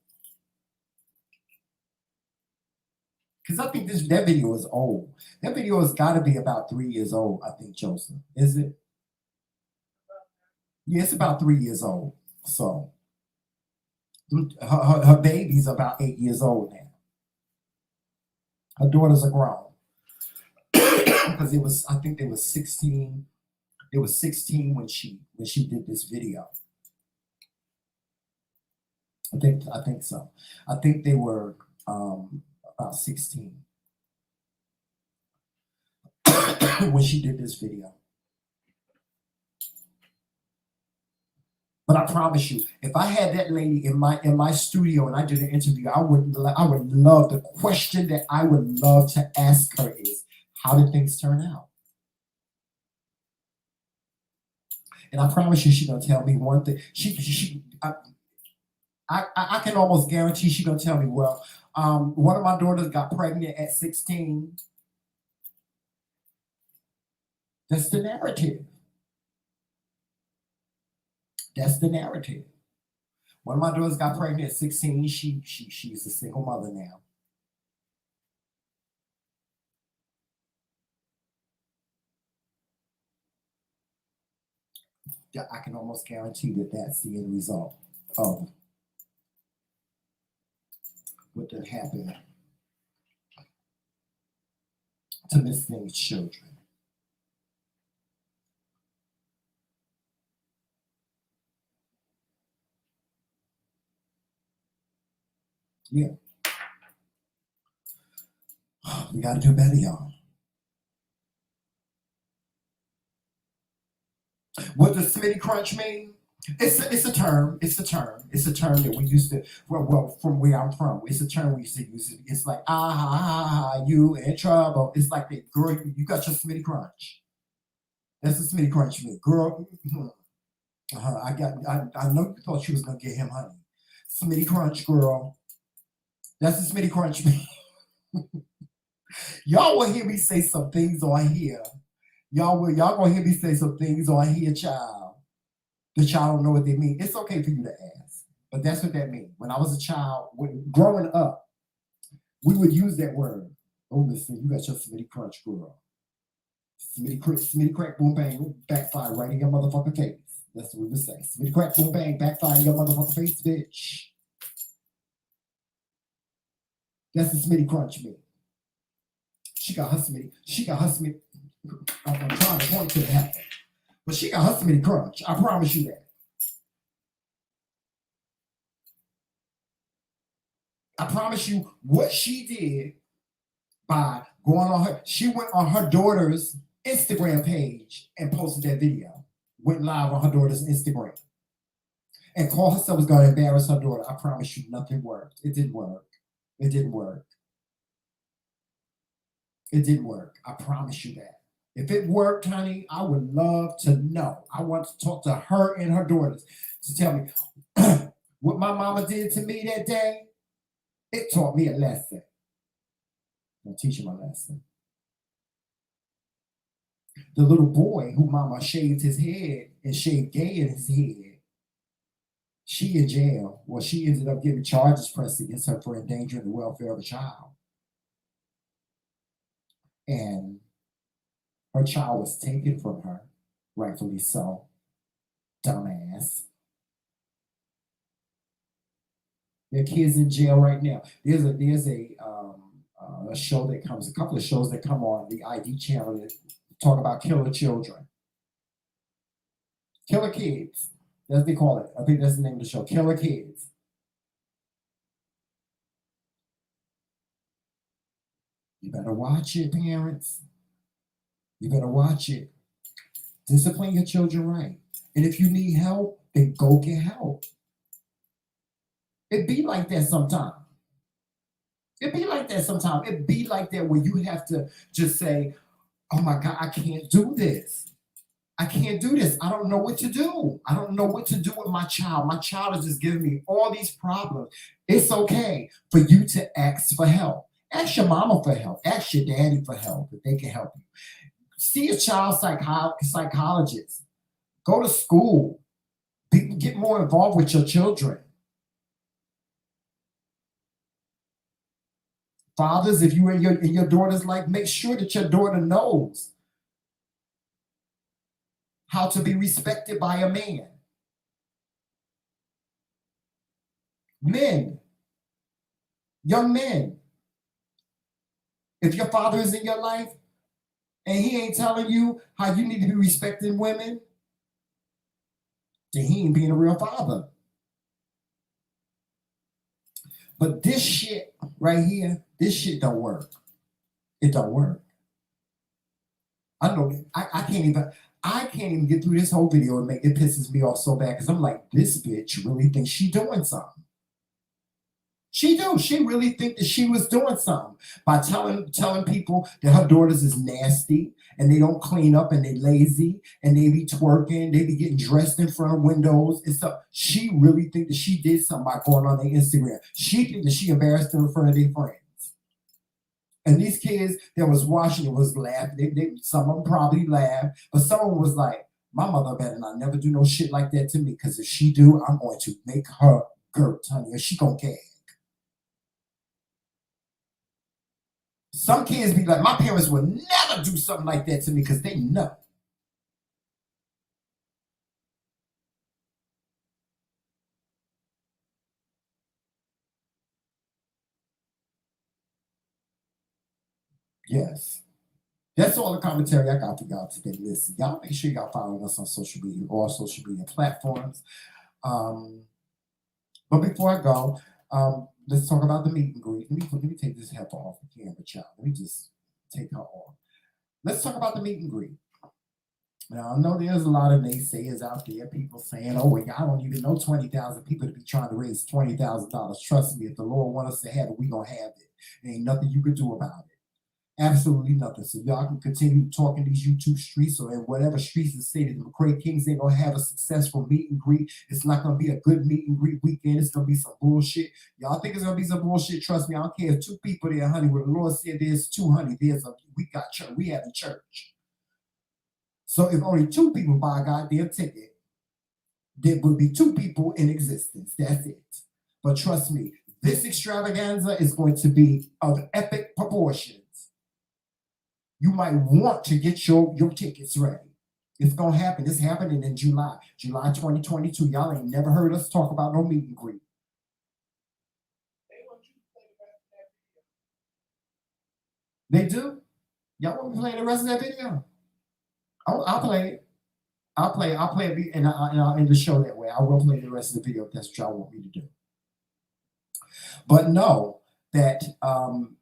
Because I think that video is old. That video has got to be about 3 years old, I think, Joseph. Is it? Yeah, it's about 3 years old. So her baby's about 8 years old now. Her daughters are grown. Because I think they were 16. They were 16 when she did this video. I think so. I think they were about 16 when she did this video. But I promise you, if I had that lady in my studio and I did an interview, I would love, the question that I would love to ask her is, how did things turn out? And I promise you, she's gonna tell me one thing. I can almost guarantee she's gonna tell me, well, one of my daughters got pregnant at 16. That's the narrative. That's the narrative. One of my daughters got pregnant at 16. She's a single mother now. I can almost guarantee that that's the end result of what did happen to Miss Thing's children. Yeah. We gotta do better, y'all. What does Smitty Crunch mean? It's a term. It's a term. It's a term that we used to. Well, from where I'm from, it's a term we used to use. It's like you in trouble. It's like that girl. You got your Smitty Crunch. That's what Smitty Crunch mean, girl. I know you thought she was gonna get him honey. Smitty Crunch, girl. That's what Smitty Crunch mean. Y'all will hear me say some things on here. Y'all gonna hear me say some things on here, child. The child don't know what they mean. It's okay for you to ask, but that's what that means. When I was a child, growing up, we would use that word. Oh, listen, you got your Smitty Crunch, girl. Smitty crack, boom, bang, backfire right in your motherfucking face. That's what we would say. Smitty crack, boom, bang, backfire in your motherfucking face, bitch. That's the Smitty Crunch me. She got her Smitty. I'm trying to point to the hat. But she got her Smitty Crunch. I promise you that. I promise you what she did by going on her. She went on her daughter's Instagram page and posted that video. Went live on her daughter's Instagram. And called herself was going to embarrass her daughter. I promise you nothing worked. It didn't work. It didn't work. It didn't work. I promise you that. If it worked, honey, I would love to know. I want to talk to her and her daughters to tell me what my mama did to me that day. It taught me a lesson. I'm teaching my lesson. The little boy who mama shaved his head and shaved gay in his head, she in jail. Well, she ended up getting charges pressed against her for endangering the welfare of a child. And her child was taken from her, rightfully so. Dumbass. There are kids in jail right now. There's a show that comes, a couple of shows that come on the ID channel that talk about killer children. Killer kids. That's what they call it. I think that's the name of the show. Killer kids. You better watch it, parents. You better watch it. Discipline your children right. And if you need help, then go get help. It be like that sometimes. It be like that sometimes. It be like that where you have to just say, oh my God, I can't do this. I can't do this. I don't know what to do. I don't know what to do with my child. My child is just giving me all these problems. It's okay for you to ask for help. Ask your mama for help. Ask your daddy for help if they can help you. See a child psychologist. Go to school. Get more involved with your children. Fathers, if you and your daughter's life, make sure that your daughter knows how to be respected by a man. Men, young men, if your father is in your life and he ain't telling you how you need to be respecting women, then he ain't being a real father. But this shit right here, this shit don't work. It don't work. I know, I can't even, I can't even get through this whole video and it pisses me off so bad because I'm like, this bitch really thinks she doing something. She do. She really think that she was doing something by telling people that her daughters is nasty and they don't clean up and they lazy and they be twerking, they be getting dressed in front of windows and stuff. She really think that she did something by going on their Instagram. She think that she embarrassed them in front of their friends. And these kids that was watching it was laughing. Some of them probably laughed, but some of them was like, my mother better not never do no shit like that to me, because if she do, I'm going to make her girt, honey, or she gonna gag. Some kids be like, my parents would never do something like that to me because they know. Yes. That's all the commentary I got for y'all today. Listen, y'all make sure y'all follow us on social media, all social media platforms. But before I go, let's talk about the meet and greet. Let me take this heifer off the camera, child. Let me just take her off. Let's talk about the meet and greet. Now, I know there's a lot of naysayers out there, people saying, oh, well, y'all don't even know 20,000 people to be trying to raise $20,000. Trust me, if the Lord wants us to have it, we're going to have it. There ain't nothing you can do about it. Absolutely nothing. So y'all can continue talking these YouTube streets or in whatever streets and say that the McCray Kings ain't going to have a successful meet and greet. It's not going to be a good meet and greet weekend. It's going to be some bullshit. Y'all think it's going to be some bullshit? Trust me, I don't care if 2 people there, honey. Where the Lord said there's 200, we got church. We have a church. So if only 2 people buy a goddamn ticket, there would be 2 people in existence. That's it. But trust me, this extravaganza is going to be of epic proportions. You might want to get your tickets ready. It's going to happen. It's happening in July 2022. Y'all ain't never heard us talk about no meet and greet. They do? Y'all want me to play the rest of that video? I'll play it. I'll play it and I'll end the show that way. I will play the rest of the video if that's what y'all want me to do. But know that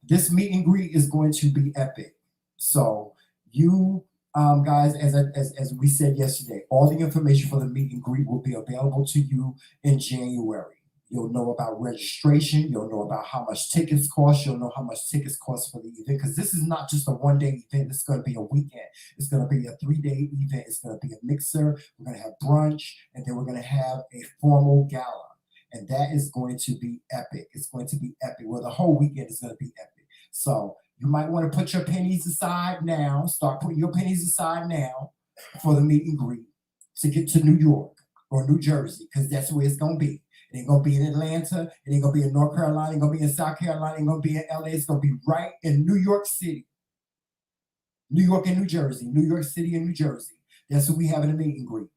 this meet and greet is going to be epic. So you guys, as we said yesterday, all the information for the meet and greet will be available to you in January. You'll know about registration. You'll know about how much tickets cost. You'll know how much tickets cost for the event, because this is not just a one-day event. It's going to be a weekend. It's going to be a 3-day event. It's going to be a mixer. We're going to have brunch, and then we're going to have a formal gala. And that is going to be epic. It's going to be epic. Well, the whole weekend is going to be epic. So you might want to put your pennies aside now. Start putting your pennies aside now for the meet and greet to get to New York or New Jersey, because that's where it's going to be. It ain't going to be in Atlanta. It ain't going to be in North Carolina. It ain't going to be in South Carolina. It ain't going to be in LA. It's going to be right in New York City. New York and New Jersey. New York City and New Jersey. That's what we have in a meet and greet.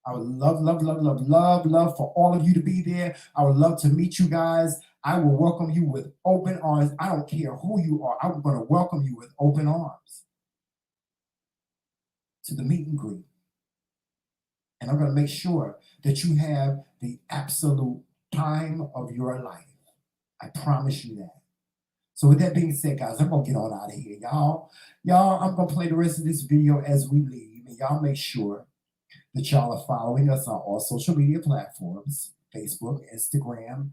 I would love for all of you to be there. I would love to meet you guys. I will welcome you with open arms. I don't care who you are. I'm going to welcome you with open arms to the meet and greet. And I'm going to make sure that you have the absolute time of your life. I promise you that. So with that being said, guys, I'm going to get on out of here. Y'all, I'm going to play the rest of this video as we leave. And y'all make sure that y'all are following us on all social media platforms, Facebook, Instagram,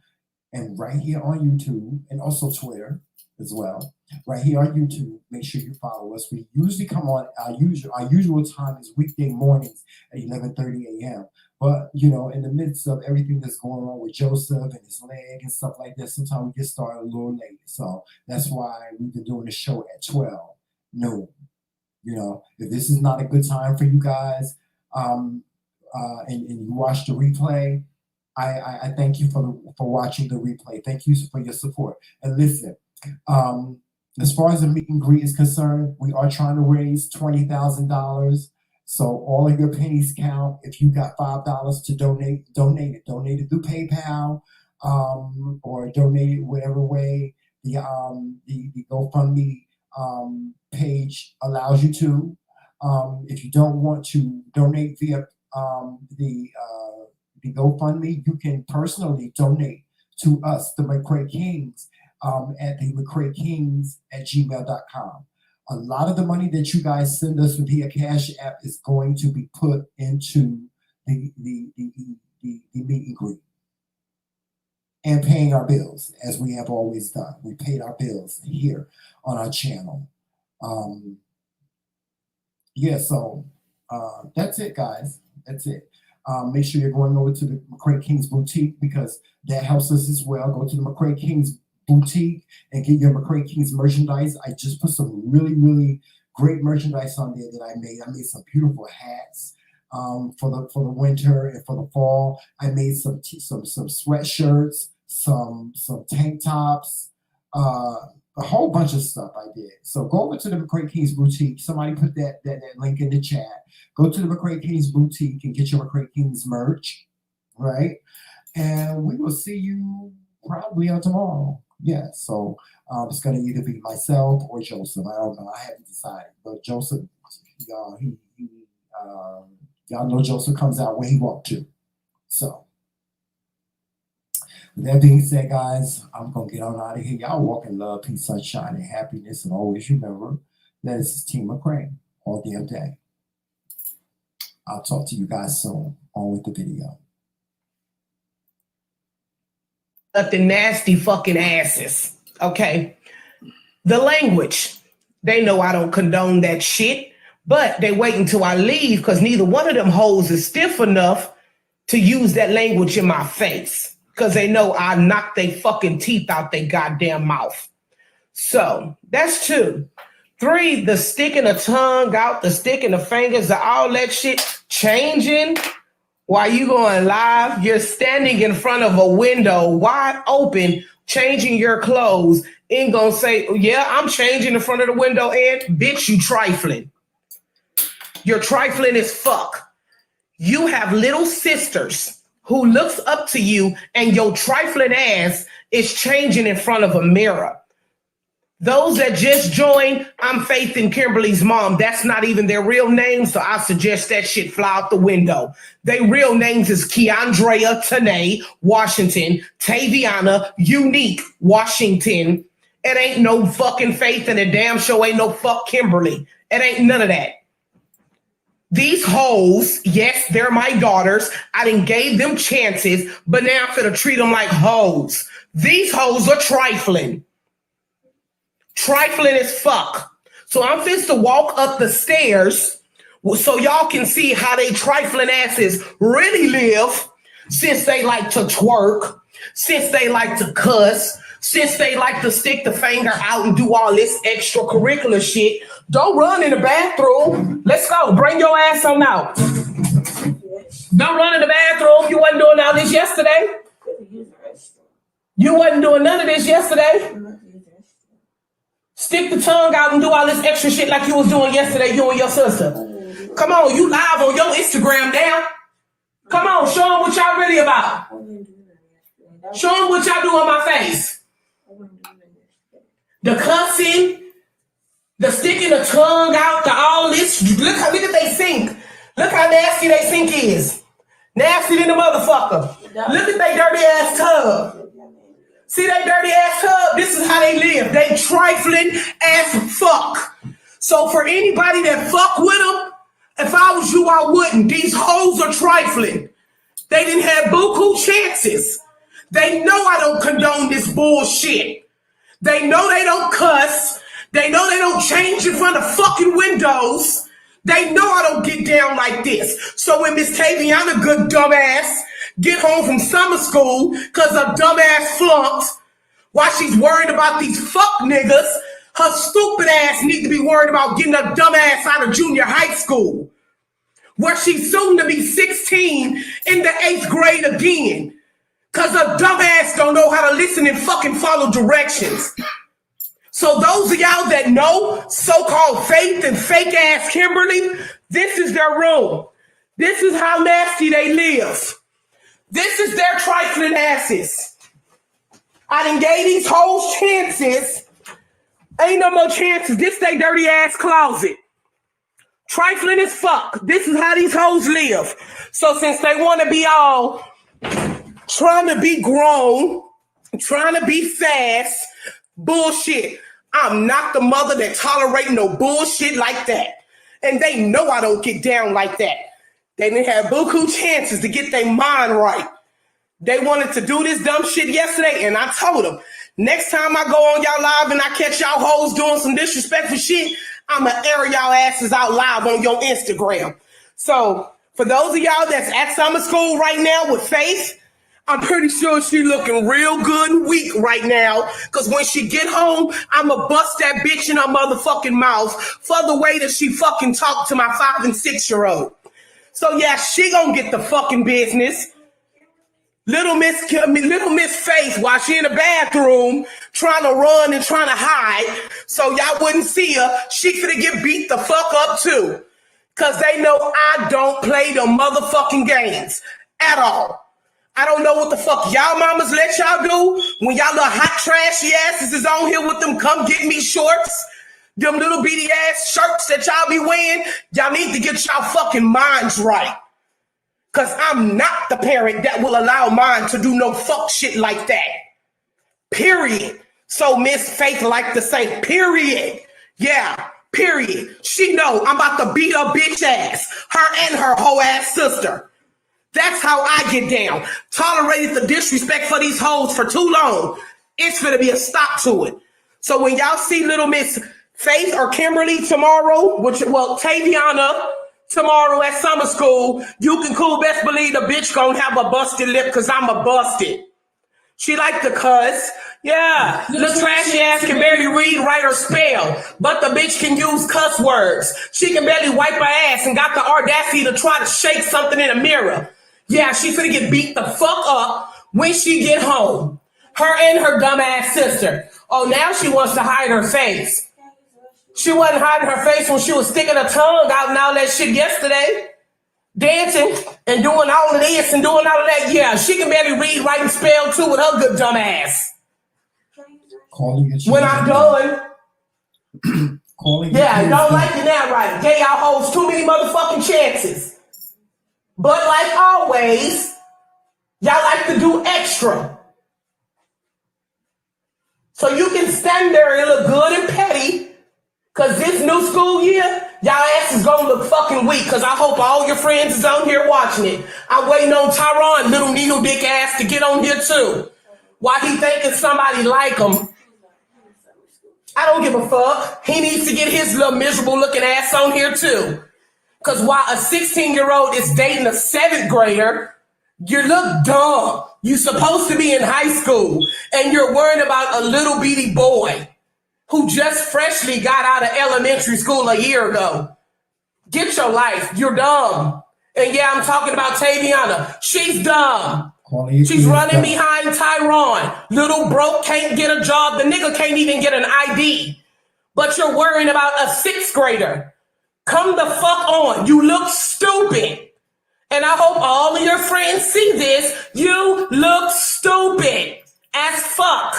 and right here on YouTube, and also Twitter as well. Right here on YouTube, make sure you follow us. We usually come on, our usual time is weekday mornings at 11:30 a.m. But, you know, in the midst of everything that's going on with Joseph and his leg and stuff like that, sometimes we get started a little late. So that's why we've been doing the show at 12 noon. You know, if this is not a good time for you guys, and you watch the replay, I thank you for watching the replay. Thank you for your support. And listen, as far as the meet and greet is concerned, we are trying to raise $20,000. So all of your pennies count. If you got $5 to donate it. Donate it through PayPal, or donate it whatever way the GoFundMe page allows you to. If you don't want to donate via the GoFundMe, you can personally donate to us, the McCray Kings, at the McCray Kings at gmail.com. A lot of the money that you guys send us via Cash App is going to be put into the meet and greet and paying our bills, as we have always done. We paid our bills here on our channel. Yeah, so that's it, guys. That's it. Make sure you're going over to the McCray King's Boutique, because that helps us as well. Go to the McCray King's Boutique and get your McCray King's merchandise. I just put some really, really great merchandise on there that I made. I made some beautiful hats for the winter and for the fall. I made some sweatshirts, some tank tops, a whole bunch of stuff I did. So go over to the McCray King's Boutique. Somebody put that link in the chat. Go to the McCray King's Boutique and get your McCray King's merch, right? And we will see you probably on tomorrow. Yeah, so it's going to either be myself or Joseph. I don't know. I haven't decided. But Joseph, y'all know Joseph comes out when he wants to. So with that being said, guys, I'm going to get on out of here. Y'all walk in love, peace, sunshine, and happiness. And always remember that this is Team McCray all damn day. I'll talk to you guys soon. On with the video. Nothing nasty fucking asses. Okay. The language. They know I don't condone that shit, but they wait until I leave because neither one of them hoes is stiff enough to use that language in my face, because they know I knock their fucking teeth out their goddamn mouth. So that's 2. 3, the sticking the tongue out, the sticking the fingers, all that shit changing while you going live. You're standing in front of a window wide open, changing your clothes, and gonna say, yeah, I'm changing in front of the window, and bitch, you trifling. You're trifling as fuck. You have little sisters who looks up to you, and your trifling ass is changing in front of a mirror. Those that just joined, I'm Faith and Kimberly's mom. That's not even their real name, so I suggest that shit fly out the window. Their real names is Keandrea Tanae Washington, Taviana Unique Washington. It ain't no fucking Faith, and a damn show ain't no fuck Kimberly. It ain't none of that. These hoes, yes, they're my daughters. I done gave them chances, but now I'm finna treat them like hoes. These hoes are trifling. Trifling as fuck. So I'm finna to walk up the stairs so y'all can see how they trifling asses really live, since they like to twerk, since they like to cuss, since they like to stick the finger out and do all this extracurricular shit. Don't run in the bathroom. Let's go. Bring your ass on out. Don't run in the bathroom. You wasn't doing all this yesterday. You wasn't doing none of this yesterday. Stick the tongue out and do all this extra shit like you was doing yesterday, you and your sister. Come on, you live on your Instagram now. Come on, show them what y'all really about. Show them what y'all do on my face. The cussing, the sticking the tongue out, the all this. Look at they sink. Look how nasty they sink is. Nasty than the motherfucker. Look at they dirty ass tub. See that dirty ass tub? This is how they live. They trifling as fuck. So for anybody that fuck with them, if I was you, I wouldn't. These hoes are trifling. They didn't have buku chances. They know I don't condone this bullshit. They know they don't cuss. They know they don't change in front of fucking windows. They know I don't get down like this. So when Miss Taviana, good dumbass, get home from summer school because her dumbass flunked, while she's worried about these fuck niggas, her stupid ass need to be worried about getting her dumbass out of junior high school, where she's soon to be 16 in the 8th grade again, because her dumbass don't know how to listen and fucking follow directions. So those of y'all that know so-called Faith and fake ass Kimberly, this is their room. This is how nasty they live. This is their trifling asses. I done gave these hoes chances. Ain't no more chances. This they dirty ass closet. Trifling as fuck. This is how these hoes live. So since they want to be all trying to be grown, trying to be fast, bullshit. I'm not the mother that tolerate no bullshit like that. And they know I don't get down like that. They didn't have buku chances to get their mind right. They wanted to do this dumb shit yesterday, and I told them, next time I go on y'all live and I catch y'all hoes doing some disrespectful shit, I'ma air y'all asses out live on your Instagram. So, for those of y'all that's at summer school right now with Faith, I'm pretty sure she looking real good and weak right now, because when she get home, I'ma bust that bitch in her motherfucking mouth for the way that she fucking talked to my 5 and 6-year-old. So yeah, she gonna get the fucking business. Little Miss Faith, while she in the bathroom trying to run and trying to hide so y'all wouldn't see her, she finna get beat the fuck up too. Cause they know I don't play the motherfucking games at all. I don't know what the fuck y'all mamas let y'all do when y'all little hot trashy asses is on here with them come get me shorts. Them little bitty ass shirts that y'all be wearing. Y'all need to get y'all fucking minds right. Cause I'm not the parent that will allow mine to do no fuck shit like that. Period. So Miss Faith like to say, period. Yeah, period. She know I'm about to beat her bitch ass. Her and her whole ass sister. That's how I get down. Tolerated the disrespect for these hoes for too long. It's gonna be a stop to it. So when y'all see little Miss Faith or Kimberly tomorrow, Taviana tomorrow at summer school, you can cool best believe the bitch gonna have a busted lip because I'm a busted. She like to cuss. Yeah, little trashy ass can barely read, write, or spell, but the bitch can use cuss words. She can barely wipe her ass and got the audacity to try to shake something in a mirror. Yeah, she finna get beat the fuck up when she get home. Her and her dumb ass sister. Oh, now she wants to hide her face. She wasn't hiding her face when she was sticking her tongue out and all that shit yesterday. Dancing and doing all of this and doing all of that. Yeah, she can barely read, write, and spell too with her good dumb ass. When I'm done. Yeah, don't like it now, right? Gave y'all hoes too many motherfucking chances. But like always, y'all like to do extra. So you can stand there and look good and petty, because this new school year, y'all ass is gonna look fucking weak, because I hope all your friends is on here watching it. I'm waiting on Tyron, little needle dick ass, to get on here too. Why he thinking somebody like him? I don't give a fuck. He needs to get his little miserable looking ass on here too. Because while a 16-year-old is dating a 7th grader, you look dumb. You're supposed to be in high school, and you're worried about a little bitty boy who just freshly got out of elementary school a year ago. Get your life. You're dumb. And yeah, I'm talking about Taviana. She's dumb. She's running behind Tyron. Little broke can't get a job. The nigga can't even get an ID. But you're worrying about a 6th grader. Come the fuck on. You look stupid. And I hope all of your friends see this. You look stupid as fuck.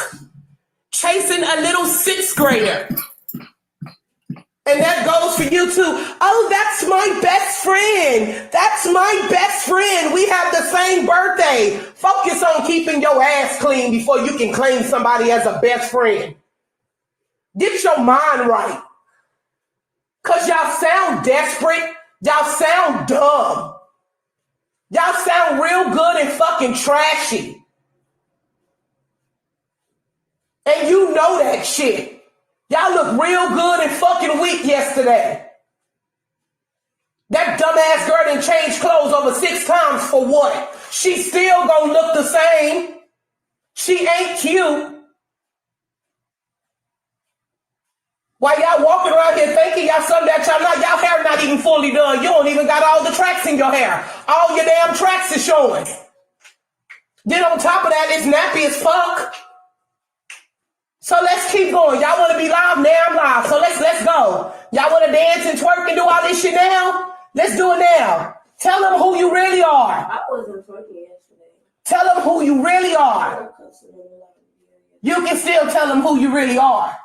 Chasing a little 6th grader. And that goes for you too. Oh, that's my best friend. That's my best friend. We have the same birthday. Focus on keeping your ass clean before you can claim somebody as a best friend. Get your mind right. Because y'all sound desperate. Y'all sound dumb. Y'all sound real good and fucking trashy. And you know that shit. Y'all look real good and fucking weak yesterday. That dumbass girl done changed clothes over 6 times for what? She still gonna look the same. She ain't cute. While y'all walking around here thinking y'all something that y'all not, y'all hair not even fully done. You don't even got all the tracks in your hair. All your damn tracks is showing. Then on top of that, it's nappy as fuck. So let's keep going. Y'all want to be live? Now I'm live. So let's go. Y'all want to dance and twerk and do all this shit now? Let's do it now. Tell them who you really are. I wasn't twerking yesterday. Tell them who you really are. You can still tell them who you really are.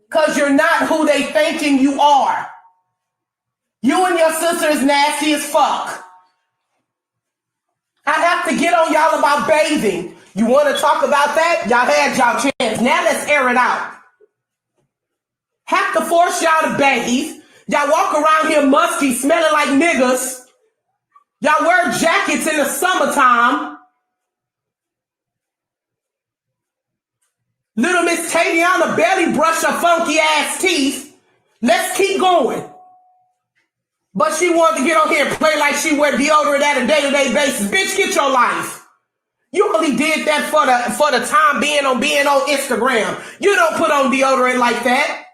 Because you're not who they thinking you are. You and your sister is nasty as fuck. I have to get on y'all about bathing. You want to talk about that? Y'all had y'all chance. Now let's air it out. have to force y'all to bathe. Y'all walk around here musty, smelling like niggas. Y'all wear jackets in the summertime. Little Miss Taviana barely brush her funky ass teeth. Let's keep going. But she wanted to get on here and play like she wear deodorant at a day-to-day basis. Bitch, get your life. You only did that for the time being on Instagram. You don't put on deodorant like that.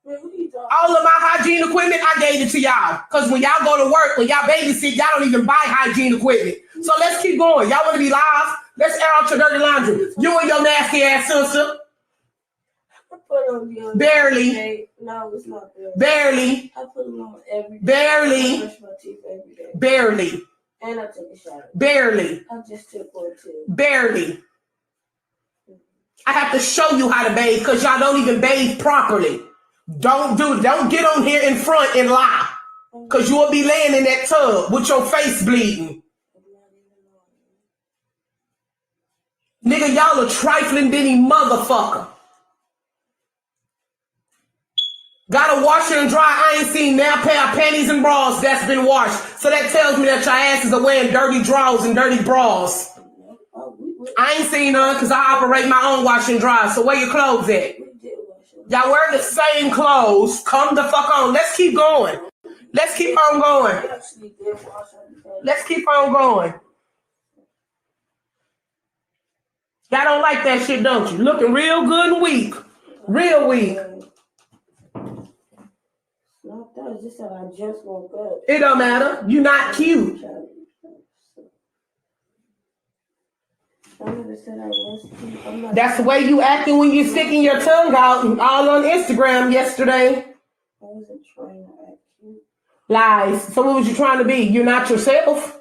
All of my hygiene equipment, I gave it to y'all. Because when y'all go to work, when y'all babysit, y'all don't even buy hygiene equipment. So let's keep going. Y'all want to be live? Let's air out your dirty laundry. You and your nasty ass sister. Barely. No, it's not barely. Barely. I put them on every day. Barely. I brush my teeth every day. Barely. And I take a shower. Barely. I just took one too. Barely. I have to show you how to bathe because y'all don't even bathe properly. Don't get on here in front and lie. Because you will be laying in that tub with your face bleeding. Nigga, y'all a trifling bitty motherfucker. Got a washer and dry. I ain't seen now pair of panties and bras that's been washed. So that tells me that your asses are wearing dirty drawers and dirty bras. I ain't seen none because I operate my own wash and dry. So where your clothes at? Y'all wear the same clothes. Come the fuck on. Let's keep going. Let's keep on going. Let's keep on going. Y'all don't like that shit, don't you? Looking real good and weak. Real weak. Not that. It's just that I just woke up. It don't matter. You're not cute. I never said I was cute. I'm not. That's the way you acting when you sticking your tongue out all on Instagram yesterday. I wasn't trying to act cute. Lies. So what was you trying to be? You're not yourself.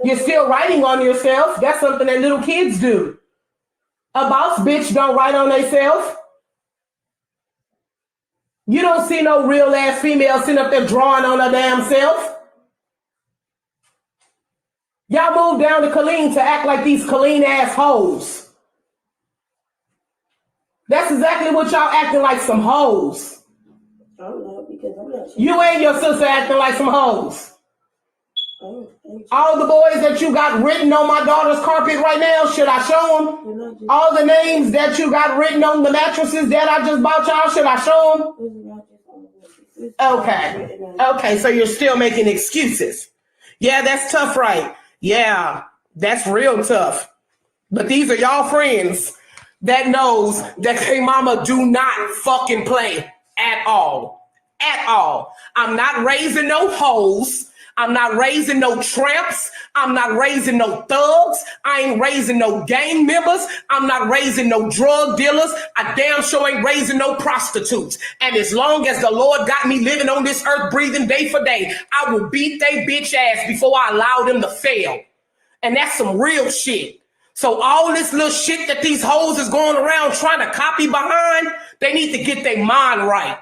You're still writing on yourself. That's something that little kids do. A boss bitch don't write on themselves. You don't see no real ass female sitting up there drawing on her damn self. Y'all moved down to Colleen to act like these Colleen ass hoes. That's exactly what y'all acting like, some hoes. I'm not, because I'm not. You and your sister acting like some hoes. All the boys that you got written on my daughter's carpet right now, should I show them? All the names that you got written on the mattresses that I just bought y'all, should I show them? Okay, so you're still making excuses. Yeah, that's tough, right? Yeah, that's real tough. But these are y'all friends that knows that K Mama do not fucking play at all. At all. I'm not raising no hoes. I'm not raising no tramps. I'm not raising no thugs. I ain't raising no gang members. I'm not raising no drug dealers. I damn sure ain't raising no prostitutes. And as long as the Lord got me living on this earth, breathing day for day, I will beat they bitch ass before I allow them to fail. And that's some real shit. So all this little shit that these hoes is going around trying to copy behind, they need to get their mind right.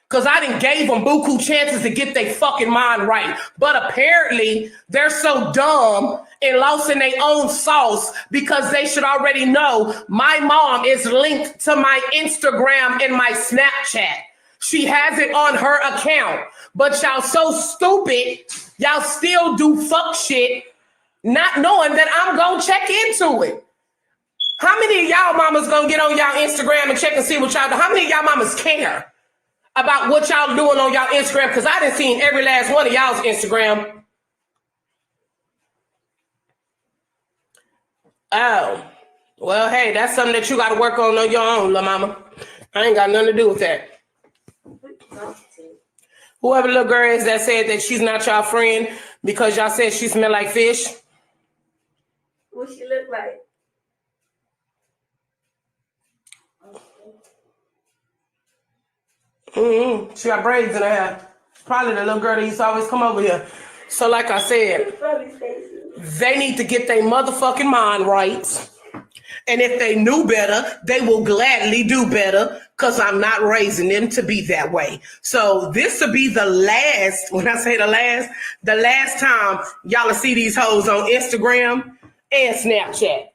Because I done gave them buku chances to get their fucking mind right. But apparently, they're so dumb and lost in their own sauce because they should already know my mom is linked to my Instagram and my Snapchat. She has it on her account. But y'all so stupid, y'all still do fuck shit, not knowing that I'm going to check into it. How many of y'all mamas going to get on y'all Instagram and check and see what y'all do? How many of y'all mamas care about what y'all doing on y'all Instagram? Because I done seen every last one of y'all's Instagram. Oh, well, hey, that's something that you got to work on your own, la mama. I ain't got nothing to do with that. Whoever little girl is that said that she's not y'all friend because y'all said she smell like fish. What she look like? She got braids in her hair. Probably the little girl that used to always come over here. So like I said, they need to get their motherfucking mind right. And if they knew better, they will gladly do better because I'm not raising them to be that way. So this will be the last, when I say the last time y'all will see these hoes on Instagram and Snapchat.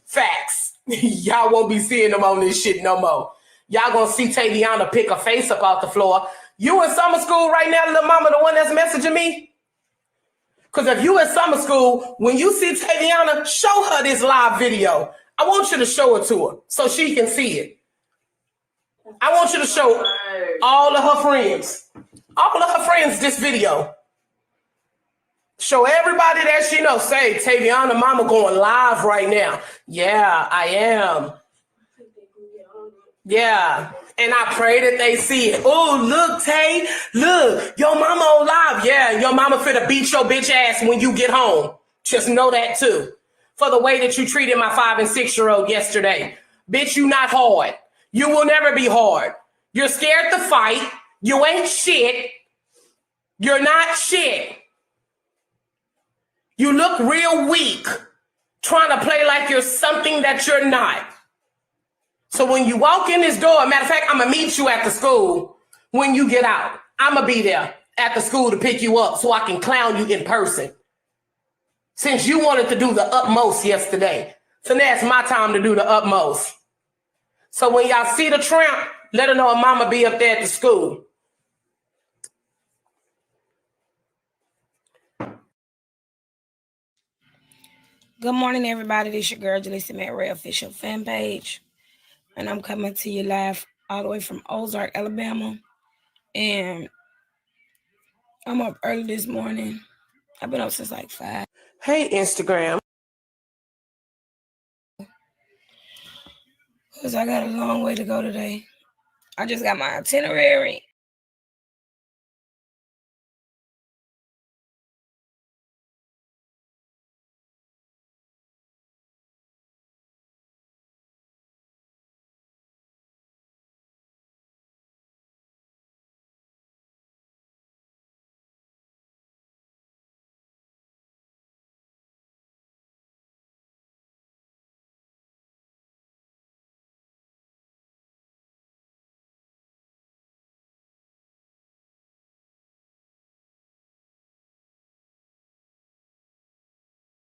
Facts. Y'all won't be seeing them on this shit no more. Y'all gonna see Taviana pick a face up off the floor. You in summer school right now, little mama, the one that's messaging me? Because if you in summer school, when you see Taviana, show her this live video. I want you to show it to her so she can see it. I want you to show all of her friends this video. Show everybody that she knows. Say, Taviana mama going live right now. Yeah, I am. Yeah. And I pray that they see it. Oh, look, Tay. Look, your mama on live. Yeah, your mama finna beat your bitch ass when you get home. Just know that too. For the way that you treated my 5 and 6-year-old yesterday. Bitch, you not hard. You will never be hard. You're scared to fight. You ain't shit. You're not shit. You look real weak, trying to play like you're something that you're not. So when you walk in this door, matter of fact, I'm going to meet you at the school when you get out. I'm going to be there at the school to pick you up so I can clown you in person. Since you wanted to do the utmost yesterday. So now it's my time to do the utmost. So when y'all see the tramp, let her know her mama be up there at the school. Good morning, everybody. This is your girl, Jalissa Marries official fan page. And I'm coming to you live all the way from Ozark, Alabama. And I'm up early this morning. I've been up since like 5. Hey, Instagram. Because I got a long way to go today. I just got my itinerary.